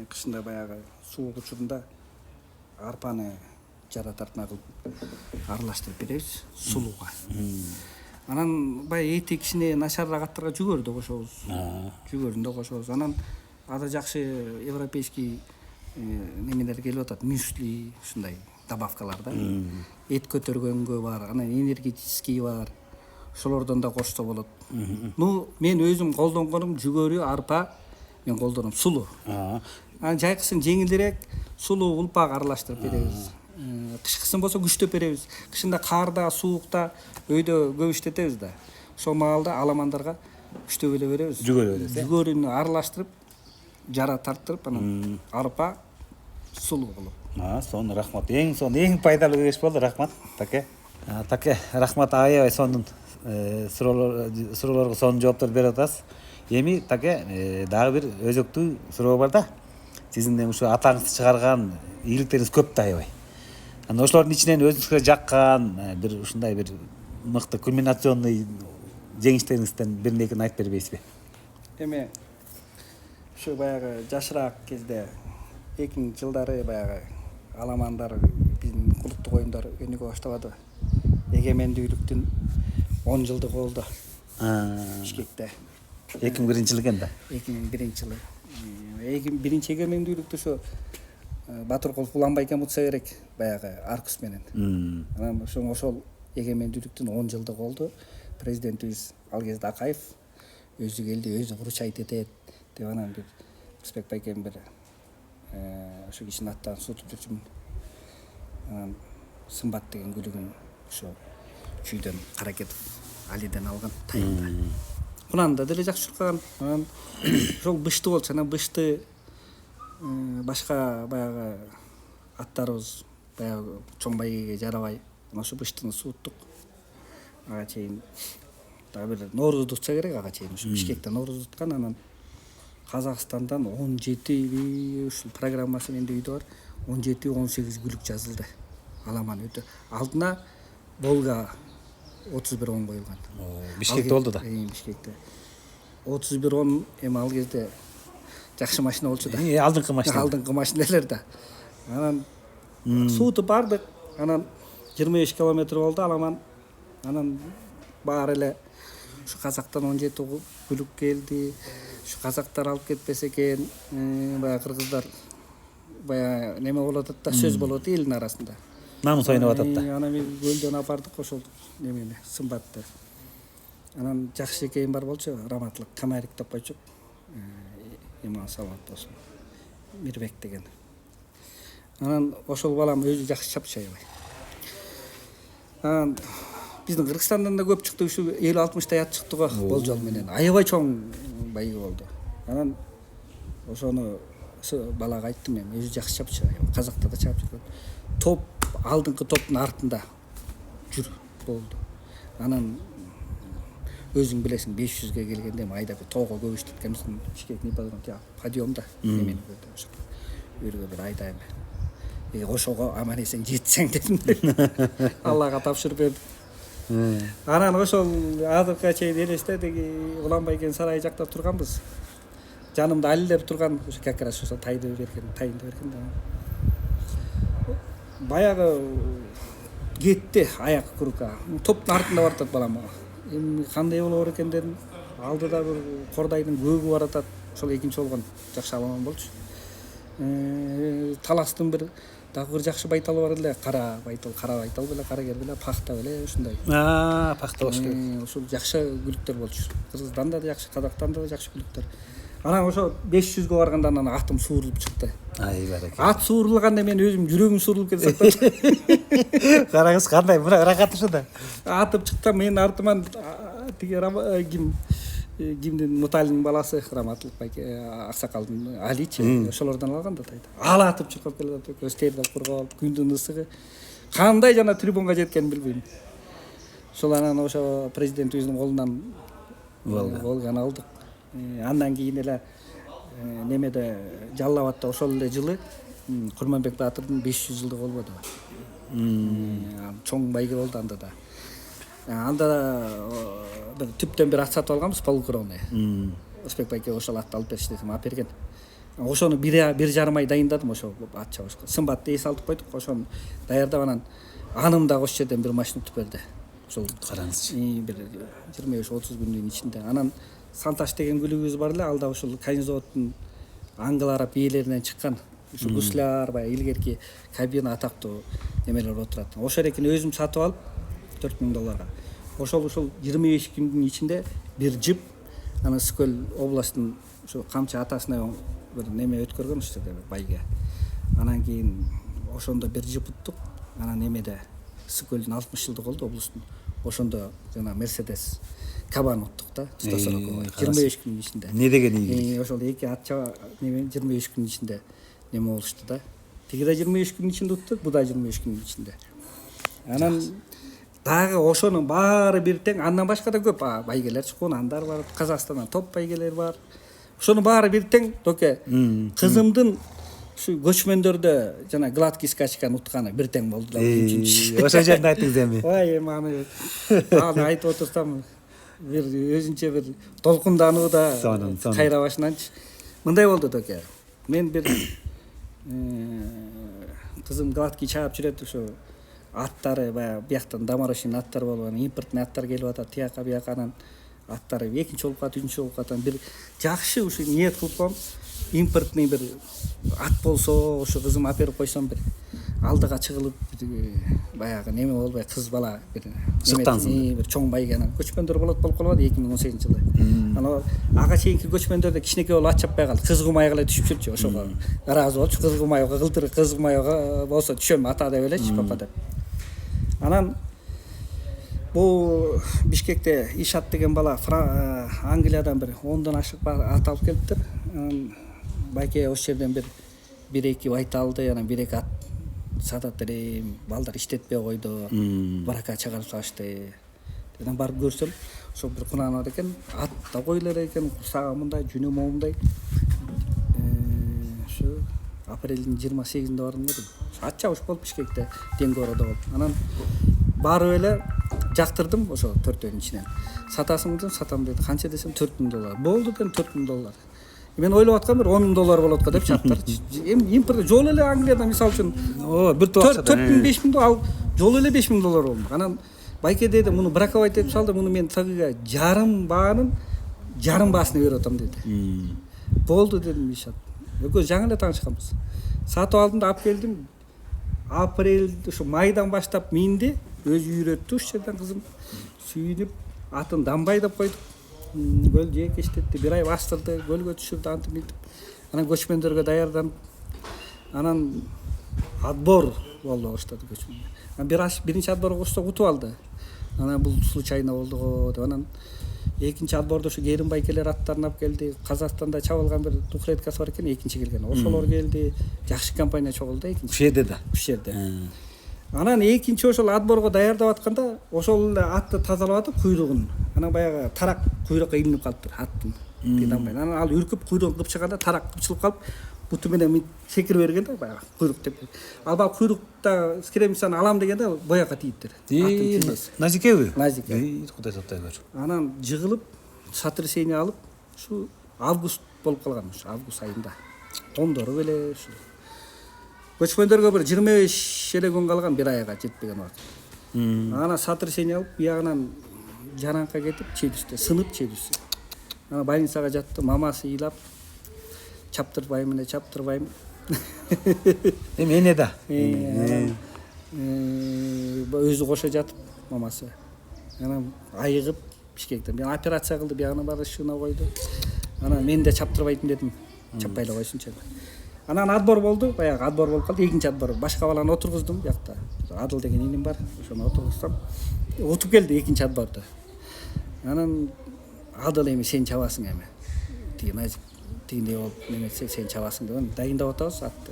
кышында баягы суук учурунда арпаны жара тартма кылып аралаштырып беребиз сулууга. Анан баягы эти кичине начарыраак аттарга жүгөрү да кошобуз. Жүгөрүн да кошобуз. Анан ада жакшы европейский немелер келип атат, мюсли, ушундай добавкалар да. Эт көтөргөнгө бар, анан энергетический бар. Ошолордон да кошсо болот. Мен өзүм колдонгонум жүгөрү, арпа, мен колдоном сулуу. Анан жайкысын жеңилдирээк сулуу улпак аралаштырып беребиз. Кышкысын болсо күчтөп беребиз. Кышында карда, суукта өйдө көп иштетебиз да. Ошол маалда аламандарга күчтөп эле беребиз. Жүгөрүнү аралаштырып, жара тарттырып, анан арпа сулуу кылып. Сонун рахмат. Эң пайдалуу кеңеш болду. Рахмат таке. Таке, рахмат, аябай сонун суроолорго сонун жооптор берип атасыз. Эми таке, дагы бир өзөктүү суроо бар да. Сиздин ушу атаңызды чыгарган ийгиликтериңиз көп да аябай. Анан ошолордун ичинен өзүңүзгө жаккан бир ушундай бир мыкты кульминационный жеңиштериңизден бирин экин айтып бербейсизби? Эми ушу баягы жашыраак кезде 2000-жылдары баягы аламандар биздин улуттук оюндар өнүгө баштабады. Эгемендүүлүктүн 10 жылдыгы болду. Бишкекте. 2001-жылы экен да. 2001-жылы. Биринчи эгемендүүлүктү ошо Батыркулов Уланбайке мутса керек баягы Аркус менен. Анан ошол эгемендүүлүктүн 10 жылдыгы болду. Президентибиз ал кезде Акаев өзү келди, өзү вручать этет деп анан бир Рысбек байкем бир ошо кишинин аттарын сутуп жүрчүмүн. Анан Сымбат деген күлүгүн ошо чүйдөн Каракетов Алиден алган тайында. Кунанда деле жакшы чуркаган. Анан ошол бышты болчу. Анан бышты башка баягы аттарыбыз баягы чоң байгеге жарабай ошо быштыны сууттук. Ага чейин дагы бир Норуздук чыга керек, ага чейин ошо Бишкектен Норуз туткан. Анан Казакстандан 17 ушул программасы менде үйдө бар. 17-18 күлүк жазылды. Аламан өтө. Алдына Волга 31-10 коюлган. Бишкекте болду да. Бишкекте. 31-10 эми ал кезде жакшы машина болчу да. Алдыңкы машина. Алдыңкы машиналар да. Анан суутуп бардык. Анан 25 километр болду Аламан. Анан баары эле ушу Казактан 17 күлүк келди. Ушу казактар алып кетпесе экен, баягы кыргыздар баягы неме болот да, сөз болот элдин арасында. Намыс ойноп атат да. Анан мен көлдөн апардык ошол немени, сымбатты. Анан жакшы экейин бар болчу, раматлык Камарик деп койчук. Иман Салат болсун. Мирбек деген. Анан ошол балам өзү жакшы чапчы аябай. Анан биздин Кыргызстандан да көп чыкты, ушу 50-60 ат чыкты го болжол менен. Аябай чоң байы болду. Анан ошону балага айттым мен, өзү жакшы чапчы, Казакта да чапчы. Топ алдыңкы топтун артында жүр болду. Анан өзүң билесиң 500ге келгенде айда бир тоого көбүштүк кемсин Бишкек Нипподром подъемда эмени көрдү ошо. Үйргө бир айда эми. Ошого аман эсен жетсең дедим. Аллага тапшырып бердим. Анан ошол азыркыга чейин элестедик, Уланбайкен сарайы жакта турганбыз. Жанымда Алилер турган, ошо как раз ошо тайынды берген да. Баягы кетти аяк курка. Топтун артында баратат балам. Эми кандай болор экен дедим. Алдыда бир Кордайдын көөгү баратат. Ошол экинчи болгон жакшы аламан болчу. Таластын бир дагы бир жакшы байталы бар эле, кара байтал беле, карагер беле, пахта беле ушундай. Пахта болуш керек. Ошол жакшы күлүктөр болчу. Кыргыздан да жакшы, Казактан да жакшы күлүктөр. Анан ошо 500ге барганда анан атым суурулуп чыкты. Ай бареке. Ат суурулганда мен өзүм жүрөгүм суурулуп кетти сактап. Караңыз кандай, мына рахат ушунда. Атып чыксам мен артыман тиги кимдин Муталинин баласы Раматлык байке Аксакалдын Аличи ошолордон алган да тайда. Ал атып чыкып келет, көстөрдү кургап алып, күндүн ысыгы кандай жана трибунга жеткенин билбейм. Ошол анан ошо президентибиздин колунан Волганы алдык. Андан кийин эле немеде Жалал-Абадта ошол эле жылы Курманбек Баатырдын 500 жылдыгы болбоду. Чоң байге болду анда да. Анда бир түптөн бир ат сатып алганбыз, полукровный. Оспек байке ошол атты алып беришти десем, алып берген. Ошону бир жарым ай дайындадым ошол ат чабышка. Сымбатты эс алтып койдук, ошону даярдап анан анын дагы ошол жерден бир машина утуп берди. Ошол караңызчы. Бир 25-30 күндүн ичинде. Анан Санташ деген күлүгүбүз бар эле, ал да ошол Кайнзаводдун аңгылара биелеринен чыккан. Ушу гусляр, баягы илгерки кабина атактуу немелер отурат. Ошол экини өзүм сатып алып $4000. Ошол 25 күндүн ичинде бир жип аны Скөл областын ошо Камчы атасына бир неме өткөргөн ушул жерде байге. Анан кийин ошондо бир жип уттук. Анан немеде Скөлдүн 60 жылдыгы болду облустун. Ошондо жана Мерседес Кабан уттук да, 25 күндүн ичинде. Не деген ийгилик. Ошол эки атча неме 25 күндүн ичинде неме болушту да. Тиги да 25 күндүн ичинде уттук, бу да 25 күндүн ичинде. Анан дагы ошонун баары бир тең, андан башка да көп байгелер чыккан, андар бар, Казакстандан топ байгелер бар. Ошонун баары бир тең, токе. Кызымдын ушу көчмөндөрдө жана гладкий скачканы утканы бир тең болду да. Ошол жерде айтыңыз эми. Ой, аны айтып отурсам бир өзүнчө бир толкундануу да кайра башынанчы. Мындай болду токе. Мен бир кызым гладкий чаап жүрөт, ошо аттары баягы бияктан доморощный аттар болуп, анан импортный аттар келип атат, тияка бияка анан аттары экинчи болуп калат, үчүнчү болуп калат. Бир жакшы ушу ниет кылып коем, импортный бир ат болсо, ошо кызым аперип койсом бир алдыга чыгылып баягы неме болбой, кыз бала бир сыктансың, бир чоң байге анан көчмөндөр болуп калат 2018-жылы. Анан ага чейинки көчмөндөрдө кичинекей болуп ат чаппай калды, кыз кумайга эле түшүп жүрчү. Ошого ыраазы болчу, кыз кумайга кылдыр, кыз кумайга болсо түшөм ата деп элечи, папа деп. Анан Бул Бишкекте Ишат деген бала Англиядан бир 10дон ашык ат алып келиптир. Байке ошол жерден бир эки байт алды, анан бир эки ат сатат элем, балдар иштетпей койду, барака чыгарып салышты. Анан барып көрсөм, ошо бир кунан бар экен, ат да койлор экен, курсагы мындай, жүнү момундай. Ошо апрелдин 28-inde бардым да. Ат чабыш болуп Бишкекте, Деңгороодо болуп. Анан барып эле жактырдым ошо төртөөнүн ичинен. Сатасыңбы десем, сатам деди. Канча десем $4000. Болду дедим, $4000. Мен ойлоп аткам бир $10,000 болот го деп чаптар. Эми импорт жол эле Англиядан мисалы үчүн бир топ 4000-5000 ал жол эле $5000 болду. Анан байке деди, муну браковать этип салды, муну мен тагыга жарым баасын берип атам деди. Болду дедим Ишат. Экөөбүз жаңы эле таанышканбыз. Сатып алдым да алып келдим. Апрель ушу майдан баштап минди, өзү үйрөттү ушул жерден кызым. Сүйүнүп, атын дамбай деп койдук. Көл жээк иштетти, бир ай бастырды, көлгө түшүрдү, антип мынтип. Анан көчмөндөргө даярданып, анан отбор болду баштады көчмөн. Биринчи отборго курсак утуп алды. Анан бул случайно болду го деп. Анан экинчи отбордо ушу Керим байкелер аттарын алып келди. Казакстанда чабылган бир тухреткасы бар экен, экинчи келген. Ошолор келди. Жакшы компания чогулду экинчи. Ушул жерде да. Ушул жерде. Анан экинчи ошол отборго даярдап атканда, ошол эле атты тазалап атып куйругун. Анан баягы тарак куйрукка илинип калыптыр аттын. Анан ал үркүп куйругун кыпчыганда тарак кыпчылып калып, буту менен секирип берген да баягы куйрук деп. Ал баягы куйрукта скремисаны алам дегенде боякка тийиптир. Назикеби? Назике. Кудай саттай бер. Анан жыгылып, сотрясение алып, ушу август болуп калган, ушу август айында. Тондору беле ушу. Көчмөндөргө бир 25 эле күн калган, бир айга жетпеген убакыт. Анан сотрясение алып, биягынан жараңка кетип, челюстте сынып челюсти. Анан больницага жатты, мамасы ыйлап, чаптырбайм эле, чаптырбайм. Эми эне да. Өзү кошо жатып, мамасы. Анан айыгып Бишкектен мен операция кылды, биягынан баары шына койду. Анан мен да чаптырбайтын дедим, чаппай эле койсунчу. Анан отбор болду, баягы отбор болуп калды, экинчи отбор. Башка баланы отургуздум биякта. Адыл деген иним бар, ошону отургузсам, утуп келди экинчи отборду. Анан Адыл эми сен чабасың эми. Тиги Назик тигиндей болуп неметсе сен чабасың деп дайындап атабыз атты.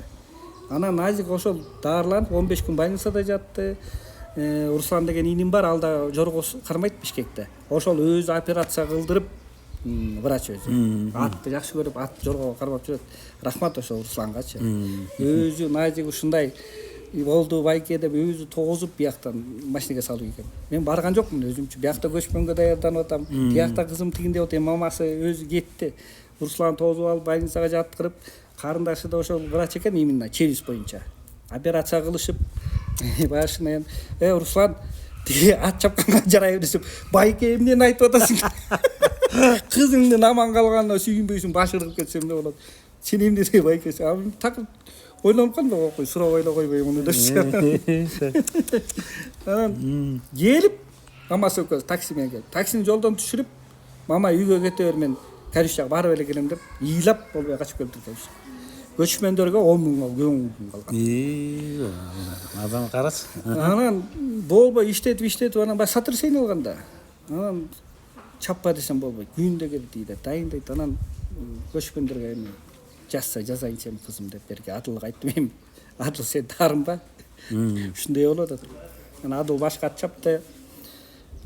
Анан Назик ошол даарыланып 15 күн больницада жатты. Руслан деген иним бар, ал да жорго кармайт Бишкекте. Ошол өзү операция кылдырып, врач өзү. Атты жакшы көрүп, ат жорго кармап жүрөт. Рахмат ошол Руслангачы. Өзү Назик ушундай болду байке деп өзү тогузуп бияктан машинеге салып экен. Мен барган жокмун өзүмчү. Биякта көчмөнгө даярданып атам. Биякта кызым тигиндей болот, мамасы өзү кетти. Руслан тогузуп алып больницага жаткырып, карындашы да ошол врач экен, именно челюсть боюнча. Операция кылышып, башынан Руслан тиги ат чапканга жарайбы десем, байке эмнени айтып атасың? Кызыңдын аман калганына сүйүнбөйсүң, башы ыргып кетсе эмне болот? Сен эмне деп байкеси? Так ойлонуп калдым, окуй, сурабай эле койбой муну депчи. Анан келип, мамасы экөөбүз такси менен келип, таксини жолдон түшүрүп, мама үйгө кете бер, мен Каришага барып эле келем деп, ыйлап болбой качып келиптир. Көчмөндөргө 10,000 көңүл калган. Адам карач. Анан болбой иштетип, анан баягы сотрясение алганда. Анан чаппа десем болбойт. Күндө келип дейт, дайындайт. Анан көчмөндөргө эми жазайынчы эми кызым деп берге Адылга айттым эми. Адыл сен дарынба. Ушундай болот атат. Анан Адыл башка ат чапты.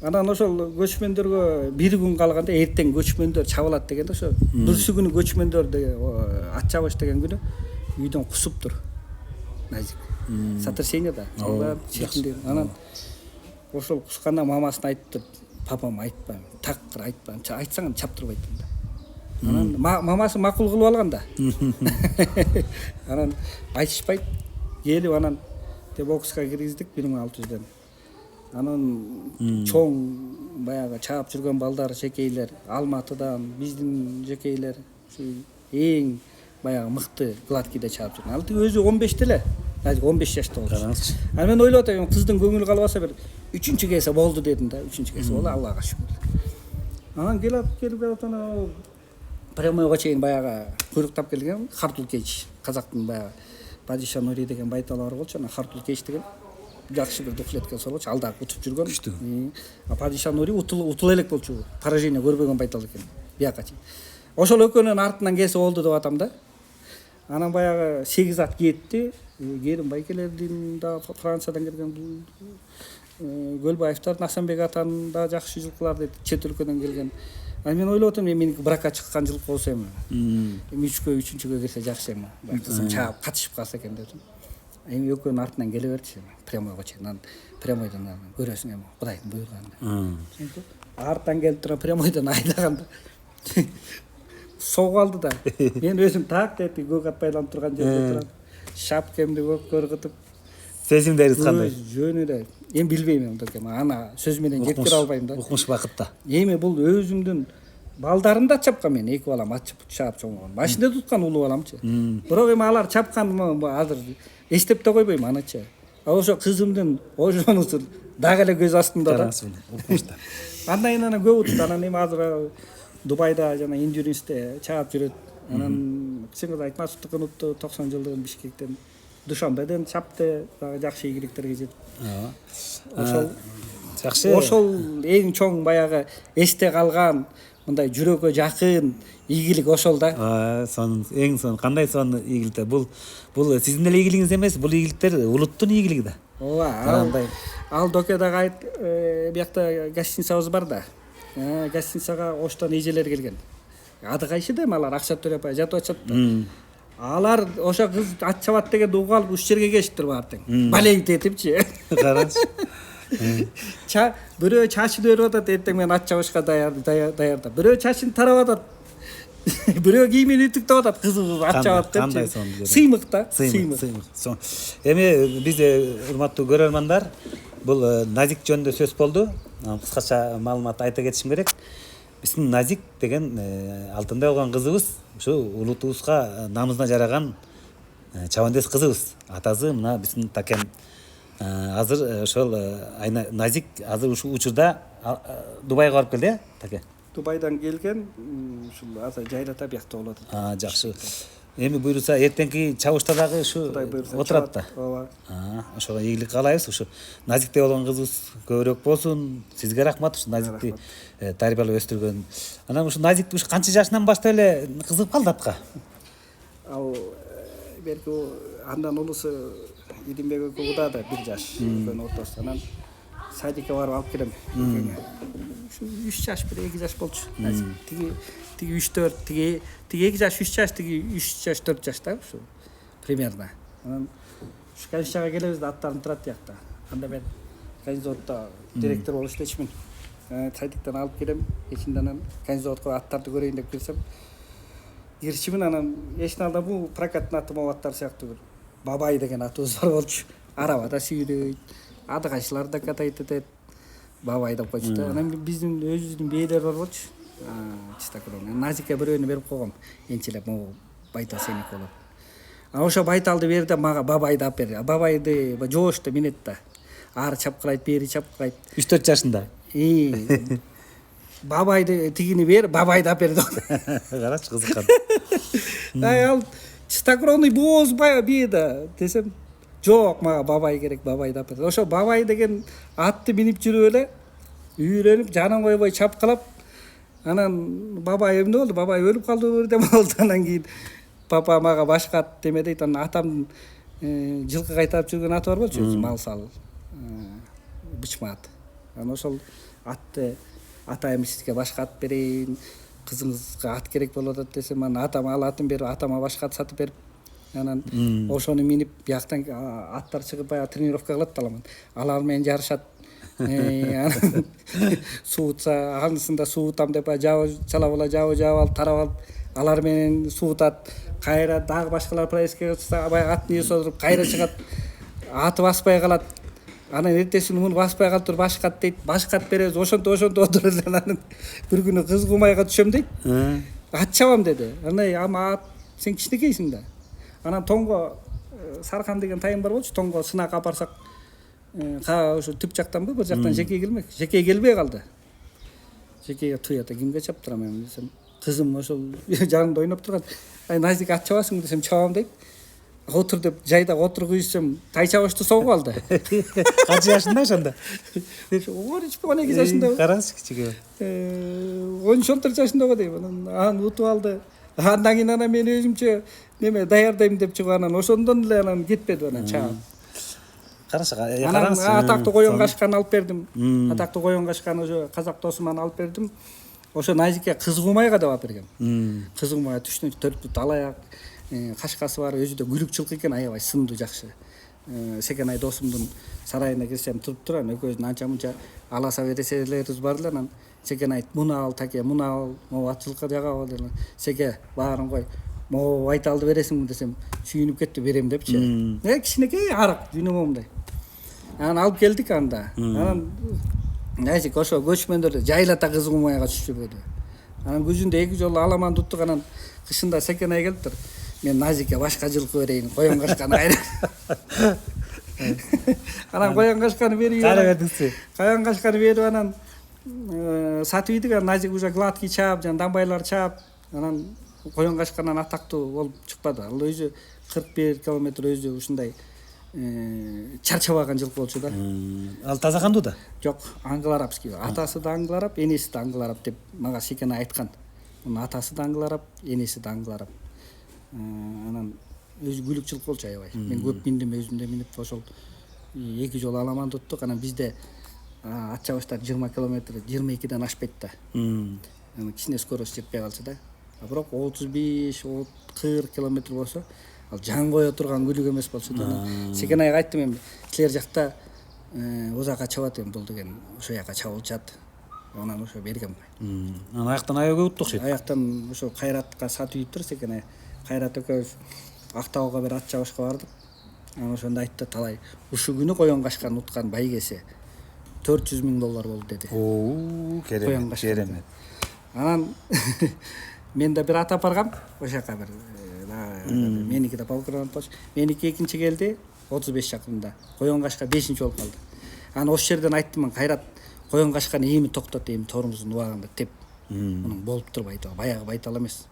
Анан ошол көчмөндөргө бир күн калганда эртең көчмөндөр чабылат дегенде ошо бүрсү күнү көчмөндөр ат чабыш деген күнү үйдөн кусуптур. Назик. Сотрясение да. Анан ошол кусканда мамасына айтты, папам айтпайм, такыр айтпайм, айтсаң чаптырбайт да. Анан мамасы макул кылып алган да. Анан айтышпайт. Келип анан бокска киргиздик 1600ден. Анан чоң баягы чаап жүргөн балдар, жекейлер, Алматыдан, биздин жекейлер, эң баягы мыкты гладкийде чаап жүргөн. Ал өзү 15 эле, 15 жашта болчу. Анан мен ойлоп атам, кыздын көңүлү калбаса бир 3-чү келсе болду дедим да, 3-чү келсе болду, Аллага шүгүр. Анан келип анан прямойго чейин баягы куйруктап келген Хартул Кейч, казактын баягы Падиша Нури деген байталы бар болчу, анан Хартул Кейч деген жакшы бир дуплетка салгычу ал дагы утуп жүргөн. Күчтүү. Падишанын ори утула элек болчу. Поражение көрбөгөн байтал экен бияка чейин. Ошол экөөнүн артынан кесип болду деп атам да. Анан баягы 8 ат кетти. Керим Байкелердин да Франциядан келген Көлбаевдин Асанбек атанын да жакшы жылкылар дейт, чет өлкөдөн келген. Мен ойлоп атам, меники бракка чыккан жылкы болсо эми. Эми 3-3-кө кирсе жакшы эми. Кызым чаап катышып калса экен деп. Эми экөөнүн артынан келе берчи. Прямойго чейин. Прямойдон көрөсүң эми Кудайдын буйруганда. Арттан келип туруп прямойдон айдаганда согуп алды да. Мен өзүм так деп көк ат байланып турган жерде турам. Шапкемди көккө ыргытып сезимдериңиз кандай? Жөнүдө. Эми билбейм эми. Ана сөз менен жеткире албайм да. Укмуш бакытта. Эми бул өзүмдүн балдарын да чапкан, мен эки балам чаап чоңгон. Машинада туткан улуу баламчы. Бирок эми алар чапкан азыр эстеп да койбойм анычы. Ошо кызымдын ожонусун дагы эле көз астымда да. Укмуштар. Андан кийин анан көп утуп анан эми азыр Дубайда жана Индюринсте чаап жүрөт. Анан Чыңгыз Айтматовдук унутту 90 жылдыгын Бишкектен Душанбеден чапты, дагы жакшы ийгиликтерге жетип. Ошол жакшы. Ошол эң чоң баягы эсте калган мындай жүрөккө жакын ийгилик ошол да. Эң сонун кандай сонун ийгиликтер. Бул сиздин эле ийгилигиңиз эмес, бул ийгиликтер улуттун ийгилиги да. Ооба. Ал Докедагы айт биякта гостиницабыз бар да. Гостиницага оштон эжелер келген. Ады кайсы да алар акча төлөп жатып атышат да. Алар ошо кыз ат чабат дегенди угуп алып ушул жерге келишиптир баартең. Балейт этипчи. Карачы. Бирөө чачын өрүп атат, эртең мен ат чабышка даярдап. Бирөө чачын тарап атат. Бирөө кийимин үтүктөп атат, кызы ат чабат деп. Кандай сонун. Сыймык да, сыймык. Эми биз урматтуу көрөрмандар, бул Назик жөнүндө сөз болду. Кыскача маалымат айта кетишим керек. Биздин Назик деген алтындай болгон кызыбыз, ушу улутубузга намысына жараган чабандес кызыбыз. Атасы мына биздин Такен. Азыр ошол Назик азыр ушул учурда Дубайга барып келди, Таке. Дубайдан келген, ушул азыр жайлата биякта болот. Жакшы. Эми буйруса эртеңки чабышта дагы ушу отурат да. Ооба. Ошого ийгилик каалайбыз. Ушу Назикте болгон кызыбыз көбүрөөк болсун. Сизге рахмат, ушу Назикти тарбиялап өстүргөн. Анан ушу Назикти ушу канча жашынан баштап эле кызыгып калды атка? Ал берки андан улусу Идимбек экөө удаа да 1 жаш экөөнүн ортосунда. Анан садикке барып алып келем. Ушу 3 жаш, 2 жаш болчу. Тиги 3-4, тиги 2 жаш, 3 жаш, тиги 3 жаш, 4 жаш да ушу примерно. Анан ушу Канчага келебиз да, аттарын турат биякта. Анда мен Канчзаводдо директор болуп иштечимин. Садиктен алып келем, эчинде анан Канчзаводко аттарды көрөйүн деп келсем, кирчимин, анан эшиктин алдында бул прокаттын аты аттар сыяктуу бир Бабай деген атыбыз бар болчу. Арабада сүйрөйт, ады кайсылар да катайт этет. Бабай деп койчу да. Анан биздин өзүбүздүн бээлер бар болчу. Чистакырон. Назикке бирөөнү берип койгом. Энчилеп могу байтал сеники болот. Ошо байталды бер да мага Бабайды алып бер. Бабайды жоошто минет да. Ары чапкылайт, бери чапкылайт. 3-4 жашында. Бабайды тигини бер, Бабайды алып бер деп. Карачы кызыккан. Ал чистакроны боз бие да десем, жок, мага Бабай керек, Бабайды алып бер. Ошо Бабай деген атты минип жүрүп эле үйрөнүп, жанын койбой чапкылап, анан Бабай эмне болду? Бабай өлүп калдыбы деп болду. Анан кийин папа мага башка ат деме дейт. Анан атамдын жылкы кайтарып жүргөн аты бар болчу, мал сал. Бычма ат. Анан ошол атты атайм сизге башка ат берейин, кызыңызга ат керек болуп атат десем, анан атам ал атын берип, атама башка ат сатып берип, анан ошону минип бияктан аттар чыгып баягы тренировка кылат аламын. Алар менен жарышат. Анан суутса, анысында суутам деп чалап алып тарап алып, алар менен суутат. Кайра дагы башкалар проездге чыкса, баягы аттын ийиси отуруп кайра чыгат. Аты баспай калат. Анан эртеси күнү муну баспай калып башка ат дейт. Башка ат беребиз. Ошонто отуруп анан бир күнү кыз кумайга түшөм дейт. Ат чабам деди. Анан ама сен кичинекейсиң да. Анан тоңго Сархан деген тайым бар болчу. Тоңго сынак апарсак, ошо түп жактанбы, бир жактан жеке келмек. Жеке келбей калды. Жекеге туята кимге чаптырам эми десем, кызым ошол жанымда ойноп турган. Назик ат чабасың десем, чабам дейт. отур деп жайда отуруп ийсем тай чабышты согуп алды. Канча жашында ошондо? 12 жашында. Караңыз кичиге. 13-14 жашында дейм. Аны утуп алды. Андан кийин анан мен өзүмчө неме даярдайм деп чыгып анан ошондон эле анан кетпеди анан чаап. Анан атактуу коён кашканы алып бердим. Атактуу коён кашканы ошо казак досуман алып бердим. Ошо Назикке Кызгумайга деп алып бергем. Кызгумай түшүнү төрттү талаяк, кашкасы бар, өзү да күлүк жылкы экен, аябай сындуу жакшы. Секенай досумдун сарайына кирсем туруптур, анан экөөбүздүн анча мынча аласа береселерибиз бар эле. Анан Секенай айтты, муну ал таке, муну ал, могу ат жылкы жагабы деп. Секе баарын кой, могу айталды бересиңби десем, сүйүнүп кетти, берем депчи. Кичинекей арык жүнөмөмдөй. Анан алып келдик анда. Анан Назик ошо көчмөндөрдө жайлата Кызгумайга түшүрбөдү. Анан күзүндө 2 жолу аламан туттук, анан кышында Секенай келиптир. Мен Назикке башка жылкы берейин, коён кашканы кайра. Анан коён кашканы берип, коён кашканы берип анан сатып ийдик. Анан Назик уже гладкий чаап, жана дамбайлар чаап, анан коён кашкандан атактуу болуп чыкпады. Ал өзү 41 километр өзү ушундай чарчабаган жылкы болчу да. Ал таза кандуу да? Жок, аңгыл арабский. Атасы да аңгыл араб, энеси да аңгыл араб деп мага Секенай айткан. Мунун атасы да аңгыл араб, энеси да аңгыл араб. Анан өзү күлүк жылкы болчу аябай. Мен көп миндим, өзүм да минип ошол 2 жолу аламан туттук. Анан бизде ат чабыштар 20 километр, 22ден ашпайт да. Анан кичине скорость жетпей калчу да. А бирок 35-40 километр болсо ал жан кое турган күлүк эмес болчу да. Секенайга айттым, эми силер жакта узакка чабат эми бул деген, ошо жака чабылчат. Анан ошо бергем. Анан аяктан аябай өттү окшойт. Аяктан ошо Кайратка сатып ийиптир Секенай. Кайрат экөөбүз Актауга бир ат чабышка бардык. Анан ошондо айтты, талай ушу күнү коён кашкан уткан байгеси $400,000 болду деди. Керемет. Анан мен да бир ат апаргам, ошол жака бир меники да полкронот болчу. Меники экинчи келди, 35 чакырымда. Коён кашка 5-чи болуп калды. Анан ошол жерден айттым, Кайрат коён кашканы эми токтот, эми торуңуздун убагында деп. Мунун болуптур байтал, баягы байтал эмес.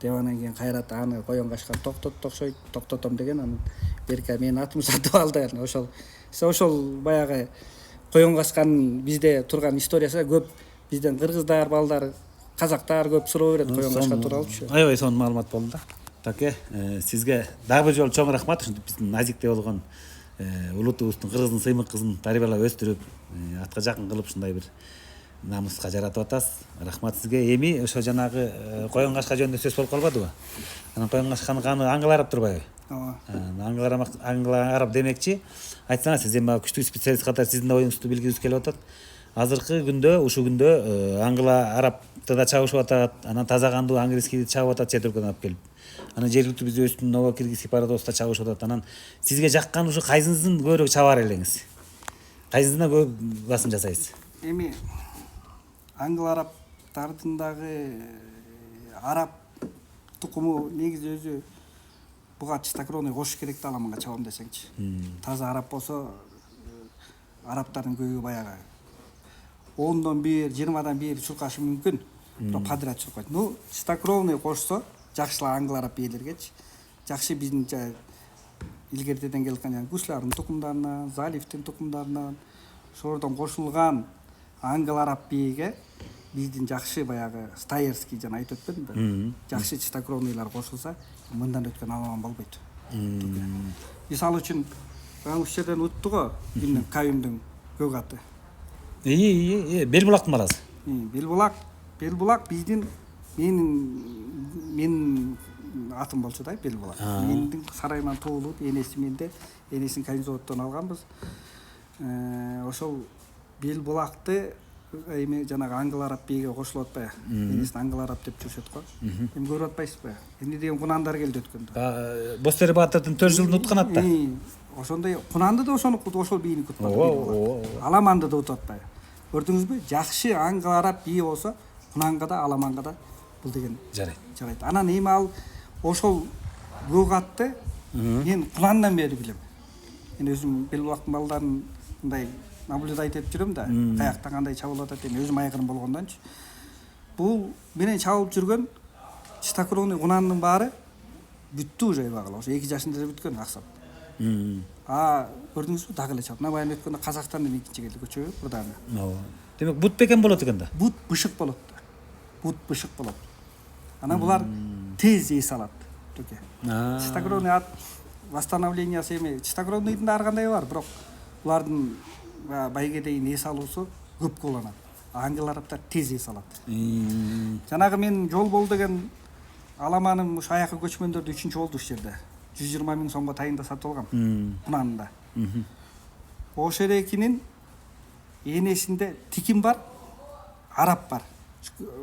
Деп анан кийин Кайрат аны коён кашкан токтотом деген, анан берке менин атымды сатып алды. Ошол баягы коён кашканын бизде турган историясы көп. Бизден кыргыздар, балдар, казактар көп суроо берет коён кашка тууралуучу. Аябай сонун маалымат болду да. Таке, сизге дагы бир жолу чоң рахмат. Ушинтип биздин Назикте болгон улутубуздун кыргыздын сыймык кызын тарбиялап өстүрүп, атка жакын кылып ушундай бир намыска жаратып атасыз. Рахмат сизге. Эми ошо жанагы коён кашка жөнүндө сөз болуп калбадыбы? Анан коён кашканын каны аңгыл арап турбайбы? Аңгыл арап демекчи, айтсаңыз, сиз эми күчтүү специалист катары сиздин да оюңузду билгибиз келип атат. Азыркы күндө, ушу күндө аңгыл арапты да чабышып атат, анан таза кандуу английскийди чабып атат чет өлкөдөн алып келип. Анан жергиликтүү биздин Новокиргизский парадокста чабышып атат. Анан сизге жаккан ушу кайсынысын көбүрөөк чабаар элеңиз? Кайсысына көп басым жасайсыз? Эми аңгыл араптардын дагы араб тукуму негизи өзү буга чистокровный кошуш керек да, аламанга чабам десеңчи. Таза араб болсо арабтардын көбү баягы 10дон 1, 20дан 1 чуркашы мүмкүн. Бирок подряд чуркайт. Ну, чистокровный кошсо жакшылап аңгыл араб бийлергечи. Жакшы биздинче илгертеден келген Гуслярдын тукумдарынан, Заливдин тукумдарынан, ошолордон кошулган аңгыл араб бийге биздин жакшы баягы стайерский жана айтып өтпөдүмбү? Жакшы чистокровныйлар кошулса, мындан өткөн аламан болбойт. Мисалы үчүн ушул жерден утту го, Каюмдун көк аты. Белбулактын баласы. Белбулак биздин менин атым болчу да, Белбулак. Мендин сарайыман туулуп, энеси менде, энесин Кайынзаводдон алганбыз. Ошол Белбулакты эми жанагы аңгыл араб бийге кошулуп атпайбы? Энесин аңгыл араб деп жүрүшөт го. Эми көрүп атпайсызбы? Эмне деген кунандар келди өткөндө. Бостери Баатырдын 4 жылын уткан атта. Ошондой кунанды да ошол бийни кутпады. Аламанды да утуп атпайбы? Көрдүңүзбү? Жакшы аңгыл араб бий болсо, кунанга да, аламанга да бул деген жарайт. Анан эми ал ошол көк атты мен кунандан бери билем. Мен өзүм Белбулактын балдарын мындай наблюдать этип жүрөм да, каяктан кандай чабылып атат, эми өзүм айгырым болгондончу. Бул менен чабылып жүргөн чистокровный кунандын баары бүттү уже аябагала. Ошо 2 жашында эле бүткөн аксап. Көрдүңүзбү? Дагы эле чап. Набайын өткөндө Казакстандан экинчи келди көчөгө бурдагы. Ооба. Демек бут бекен болот экен да. Бут бышык болот. Бут бышык болот. Анан булар тез эс алат. Төке. Чистокровный ат восстановлениясы эми чистокровныйдын да ар кандай бар, бирок булардын байге дейин эс алуусу көп колдонот. Ангел арабтар тез эс алат. Жанагы мен жол бол деген аламаным ушу аякка көчмөндөрдү 3-чү болду ушул жерде. 120 000 сомго тайында сатып алгам. Кунанында. Ошо эрекинин энесинде тиким бар, араб бар.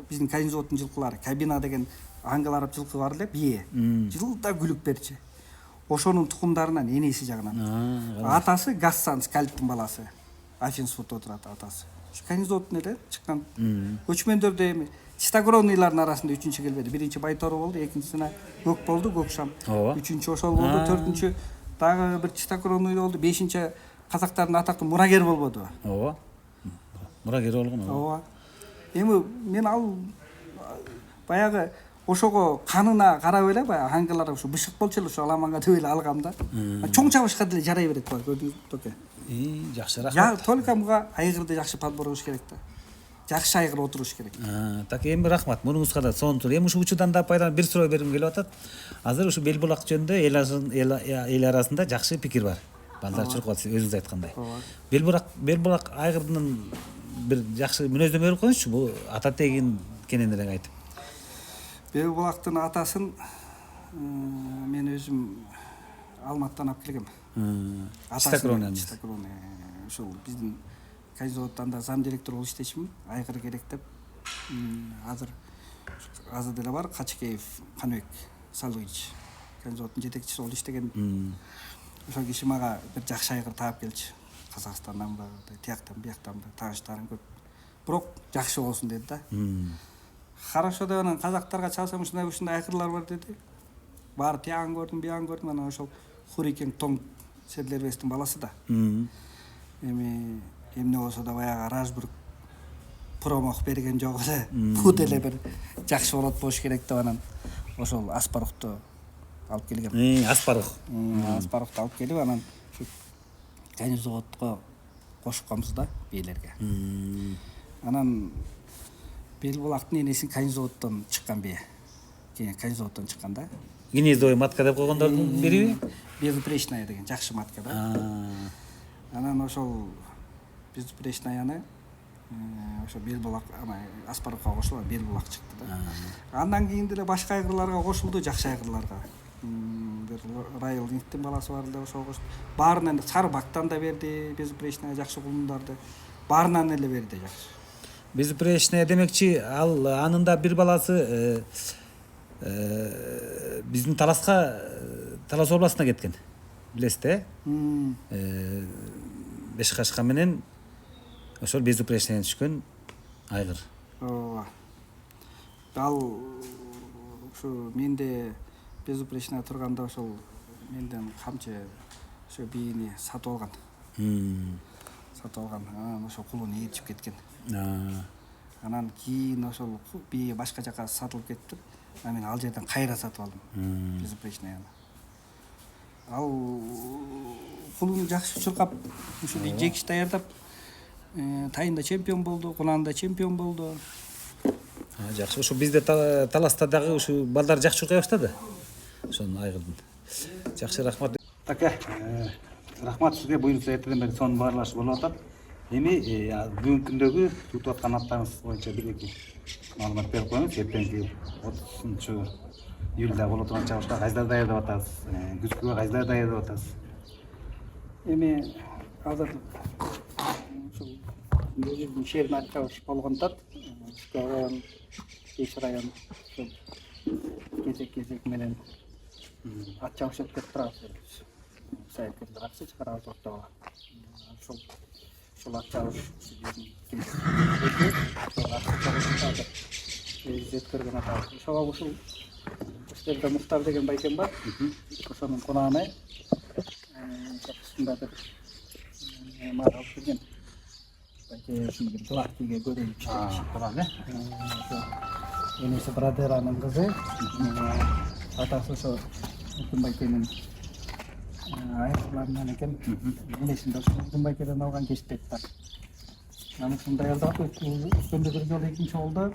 Биздин Кайнзооттун жылкылары, кабина деген ангел араб жылкы бар эле, бие. Жылда күлүп берчи. Ошонун тукумдарынан энеси жагынан. Атасы Гассан Скальптын баласы. Афинсфуртта отурат атасы. Кайнзооттун эле чыккан. Көчмөндөрдө эми чистокровныйлардын арасында 3-чү келбеди. Биринчи Байтору болду, экинчисине Көк болду, Көкшам. 3-чү ошол болду, 4-чү дагы бир чистокровный болду, 5-чи казактардын атактуу мурагер болбодубу? Ооба. Мурагер болгон. Ооба. Эми мен ал баягы ошого канына карап эле баягы ангелар ушу бышык болчу эле ушу аламанга деп эле алгам да. Чоң чабышка деле жарай берет бар, көрдүңүзбү токе? Жакшы рахмат. Я только муга айгырды жакшы подбор кылыш керек да. Жакшы айгыр отуруш керек. Так эми рахмат. Мунуңузга да сонун. Эми ушу учурдан да пайдаланып бир суроо бергим келип атат. Азыр ушу бел булак жөнүндө эл арасында жакшы пикир бар. Балдар чуркап өзүңүз айткандай. Бел булак айгырдын бир жакшы мүнөздөмө берип коюңузчу. Бул ата тегин кененирээк айтып. Бел булактын атасын мен өзүм Алматтан алып келгем. Чистокровный. Ушул биздин Кайнзооттан да зам директор болуп иштечимин. Айгыр керек деп. Азыр деле бар Качкеев Каныбек Салыгыч. Кайнзооттун жетекчиси болуп иштеген. Ошол киши мага бир жакшы айгыр таап келчи. Казакстандан ба, тияктан, бияктан ба, тааныштарым көп. Бирок жакшы болсун деди да. Хорошо деп анан казактарга чалсам ушундай айгырлар бар деди. Баары тиян көрдүм, биян көрдүм, анан ошол Хурикен Тоң Седлербестин баласы да. Эми эмне болсо да баягы Ражбург промох берген жок эле. Бу деле бир жакшы болот болуш керек деп анан ошол Аспарухту алып келгем. Аспарух. Аспарухту алып келип анан Кайнзоотко кошконбуз да бийлерге. Анан бел булактын энесин Кайнзооттон чыккан бие. Кайнзооттон чыккан да. Гнездовый матка деп койгондордун бириби? Безупречная деген жакшы матка да. Анан ошол безупречнаяны ошо бел булак Аспарухка кошулуп бел булак чыкты да. Андан кийин деле башка айгырларга кошулду, жакшы айгырларга. Бир Райыл Ниттин баласы бар эле ошого кошту. Баарынан Сары Бактан да берди, безупречная жакшы кулундарды. Баарынан эле берди жакшы. Безупречная демекчи, ал анын да бир баласы биздин Талас областына кеткен. Билесиз э? Бешкашка менен ошол безупречная түшкөн айгыр. Ооба. Ал ушу менде безупречная турганда ошол менден камчы ошо бийини сатып алган. Анан ошо кулун ээрчип кеткен. Анан кийин ошол бии башка жака сатылып кетти. Мен ал жерден кайра сатып алдым. Безупречная. Ал кулун жакшы чуркап, ушул жекиш даярдап, тайында чемпион болду, кунанда чемпион болду. Жакшы. Ушу бизде Таласта дагы ушу балдар жакшы чуркай баштады. Ошонун айгырдын. Жакшы, рахмат. Така, рахмат сизге. Буюрса эртеден бери сонун баарлашып болуп атат. Эми бүгүнкү күндөгү tutуп аткан аттарыңыз боюнча бир-эки маалымат берип коюңуз. Эртеңки 30-июлда боло турган чабышка кайсыларды даярдап атасыз? Күзгүгө кайсыларды даярдап атасыз? Эми азыр ушул өзүбүздүн шерин ачабыш болгондон район, Беш район кезек менен ачабыш өтүп турабыз. Сайкылдар акча чыгарабыз ортого. Ошол ачабыш жеткирген атабыз. Ошого ушул жерде Муктар деген байкем бар. Ошонун кунагына ушунда бир мал алып келген. Ушул бир пластиге көрүнүп Кулак, э? Энеси Брадеранын кызы. Атасы ошо Алтынбайкенин аякларынан экен. Энесинде Алтынбайкеден алган кесиптеттер. Аны ушундай алдап өткөндө бир жолу экинчи болду.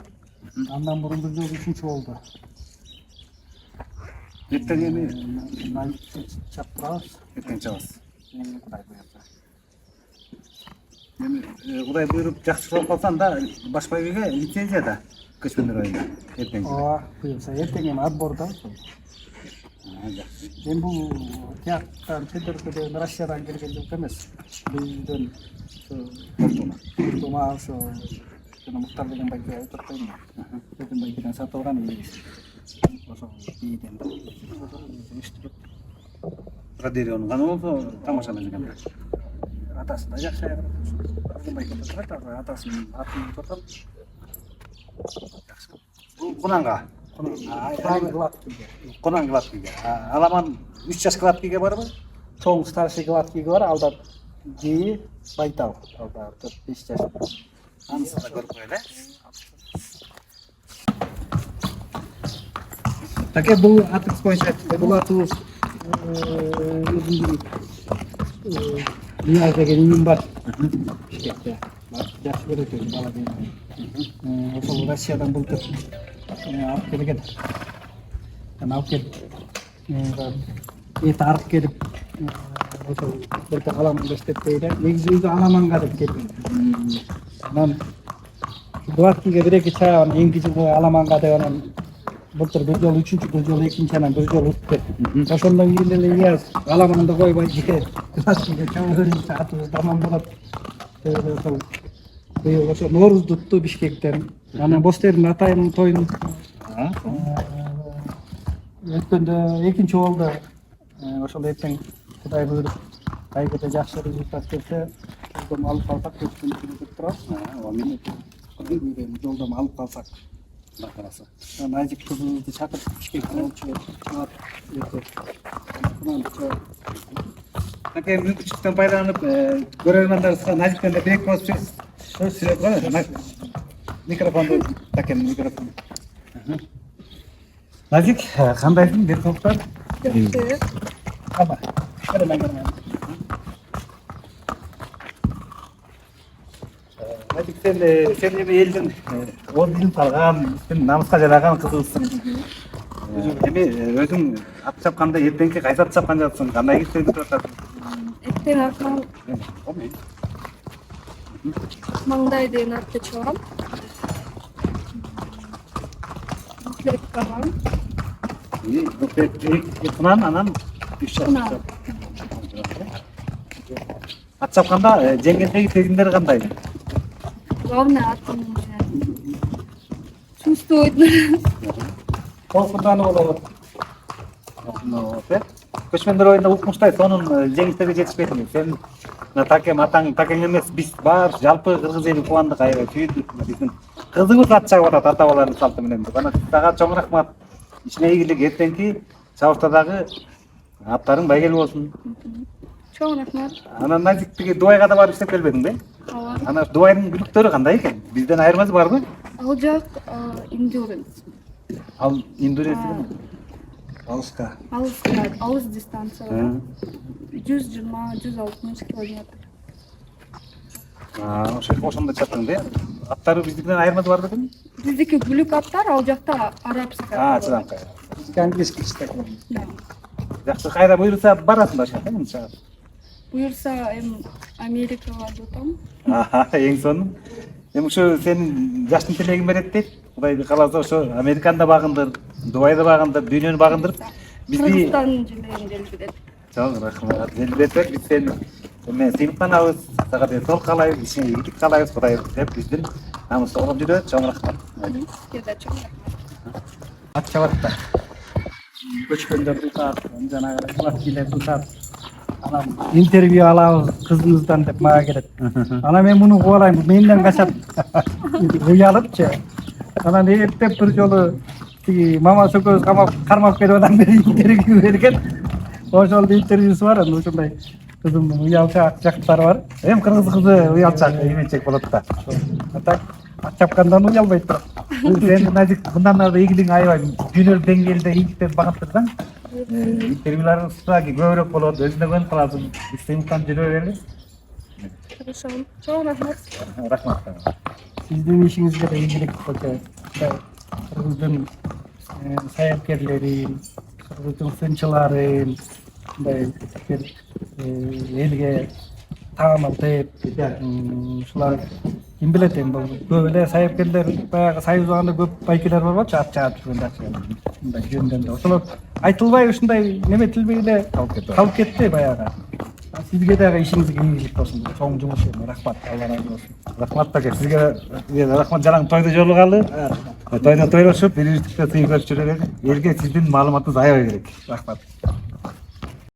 Андан мурун бир жолу үчүнчү болду. Эртең эми чаптырабыз. эртең чабасыз. Кудай буйрса. Эми Кудай буйруп жакшы болуп калсаң да баш байгеге лицензия да көчмөндөр районунда эртең. Ооба, буйрса эртең эми отбордо ошол. Жакшы. Эми бул тияктан Федерациядан Россиядан келген жок эмес. Бизден Тома ошо Мухтар деген байке айтып атпаймынбы? Деген байкеден сатылган негизи. Ошо бийден иштеп Радион гана болсо тамашалап жүргөн. атасы да жакшы аягырат. Деген байкеде турат, атасынын атын тотал. Жакшы. Бул Кунанга. Гладкийге. Кунан Гладкийге. Аламан 3 жаш Гладкийге барбы? Чоң старший Гладкийге бар, алда жии Байтал. Алда 4-5 жаш. Анысы да көрүп коелу. Таке бул атыс боюнча бул атыбыз Нияз деген имим бар. Бишкекте. Жакшы көрөт өзү бала деген. Ошол Россиядан былтыр алып келген. Алып келип эт арып келип ошол былтыр Аламанда иштеп дейли. Негизи өзү Аламанга деп келген. Анан Гладкийге бир-эки чаяган эң кичинеги Аламанга деп анан былтыр бир жолу үчүнчү, бир жолу экинчи, анан бир жолу утты. Ошондон кийин эле Нияз Аламанды койбой Гладкийге чоң өрүнчү атыбыз тамам болот. Ошол быйыл ошо Ноорузду утту Бишкектен. Анан Бостердин атайын тоюн өткөндө экинчи болду. Ошол эртең Кудай буйруп байгеде жакшы результат келсе, жолдом алып калсак деп турабыз. Жолдом алып калсак. Бакаласа. Назик кызыбызды чакырып Бишкекке болчу. Таке мүмкүнчүлүктөн пайдаланып, көрөрмандарыбызга Назиктен да бек басып сөз сүйлөп коелу. Микрофонду такен микрофон. Назик, кандайсың? Бир токтор. Жакшы. Ама, Назик, сен эми элдин ордун салган, сен намыска жараган кызыбызсың. Өзүң ат чапканда эртеңки кайсы ат чапкан жатсың? Кандай кишилерди көрүп атасың? Эртең акман маңдай деген атты чабам. Буклет барган. Кунан, анан 3 жаш. Кунан. Ат чапканда жеңгендеги сезимдер кандай? Главное атын чувствует. коркутаны болот. Көчмөндөр оюнда укмуштай сонун жеңиштерге жетишпедиңби? Сен такем атаң такең эмес, биз бар жалпы кыргыз эли кубандык аябай сүйдүк. Биздин кызыбыз ат чабып атат ата-бабалардын салты менен. Ана сага чоң рахмат. Ичине ийгилик, эртеңки чабыштардагы аттарың байгел болсун. Чоң рахмат. Анан Назиктиги Дубайга да барып иштеп келбедиңби? Ооба. Ана Дубайдын күлүктөрү кандай экен? Бизден айырмасы барбы? Ал жак endurance. Ал индуресиби? Алыска. Алыс дистанция. 120-160 километр. Ошондо чаптың да? Аттары биздикинен айырмасы бар бекен? Биздики бүлүк аттар, ал жакта арабская. Чыдамкай. Английский читакем. Жакшы, кайда буйрса барасың башка, эми чыгат. Буюрса Америкага жатам. Эң сонун. Эми ушу сенин жаштын тилегин берет дейт. Кудай кааласа ошо Американда багындыр, Дубайда багындыр, дүйнөнү багындырып бизди Кыргызстандын жерлерин желбирет. чоң рахмат. Желбирет биз сени сыймыктанабыз. Сага денсаолук каалайбыз, ишиңе ийгилик каалайбыз. Кудай деп биздин намыста кылып жүрөт. Чоң рахмат. Сизге да чоң рахмат. Ат чабатта. Көчкөндөр тутат, жанагы Гладкийлер тутат. Анан интервью алабыз кызыңыздан деп мага келет. Анан мен муну кубалайм, менден качат. Уялыпчы. Анан эптеп бир жолу тиги мама сөкөбүз кармап келип анан бери интервью берген. Ошол интервьюсу бар, анан ошондой кызымдын уялчак жактары бар. Эми кыргыз кызы уялчак, именчек болот да. Так ат чапкандан уялбайт турат. Сен Назик мындан ары ийгилигиң аябай дүйнөлүк деңгээлде ийгиликтерди багып турсаң, Interviewlarınızda көбірек болады, өзіңде көңіл қаласың, істеміктен жүре береді. Хорошо. Чоң рахмат. Рахмат. Сіздің ішіңізге де игілік болса, қырғыздың саяткерлерін, қырғыздың сыншыларын, елге таанылтып, ушулар ким билет эми бул көп эле саяпкерлер баягы союз убагында көп байкелер бар болчу, ат чаап жүргөн мындай жөндөмдө. Ошолор айтылбай ушундай неме тилбей эле калып кетти баягы. Сизге дагы ишиңизге ийгилик болсун. Чоң жумуш эми. Рахмат. Алла ыраазы болсун. Рахмат таке, сізге рахмат, жалаң тойда жолугалы. Тойда тойлошуп, бириктикте сый көрүп жүрө берели. Элге сиздин маалыматыңыз аябай керек. Рахмат.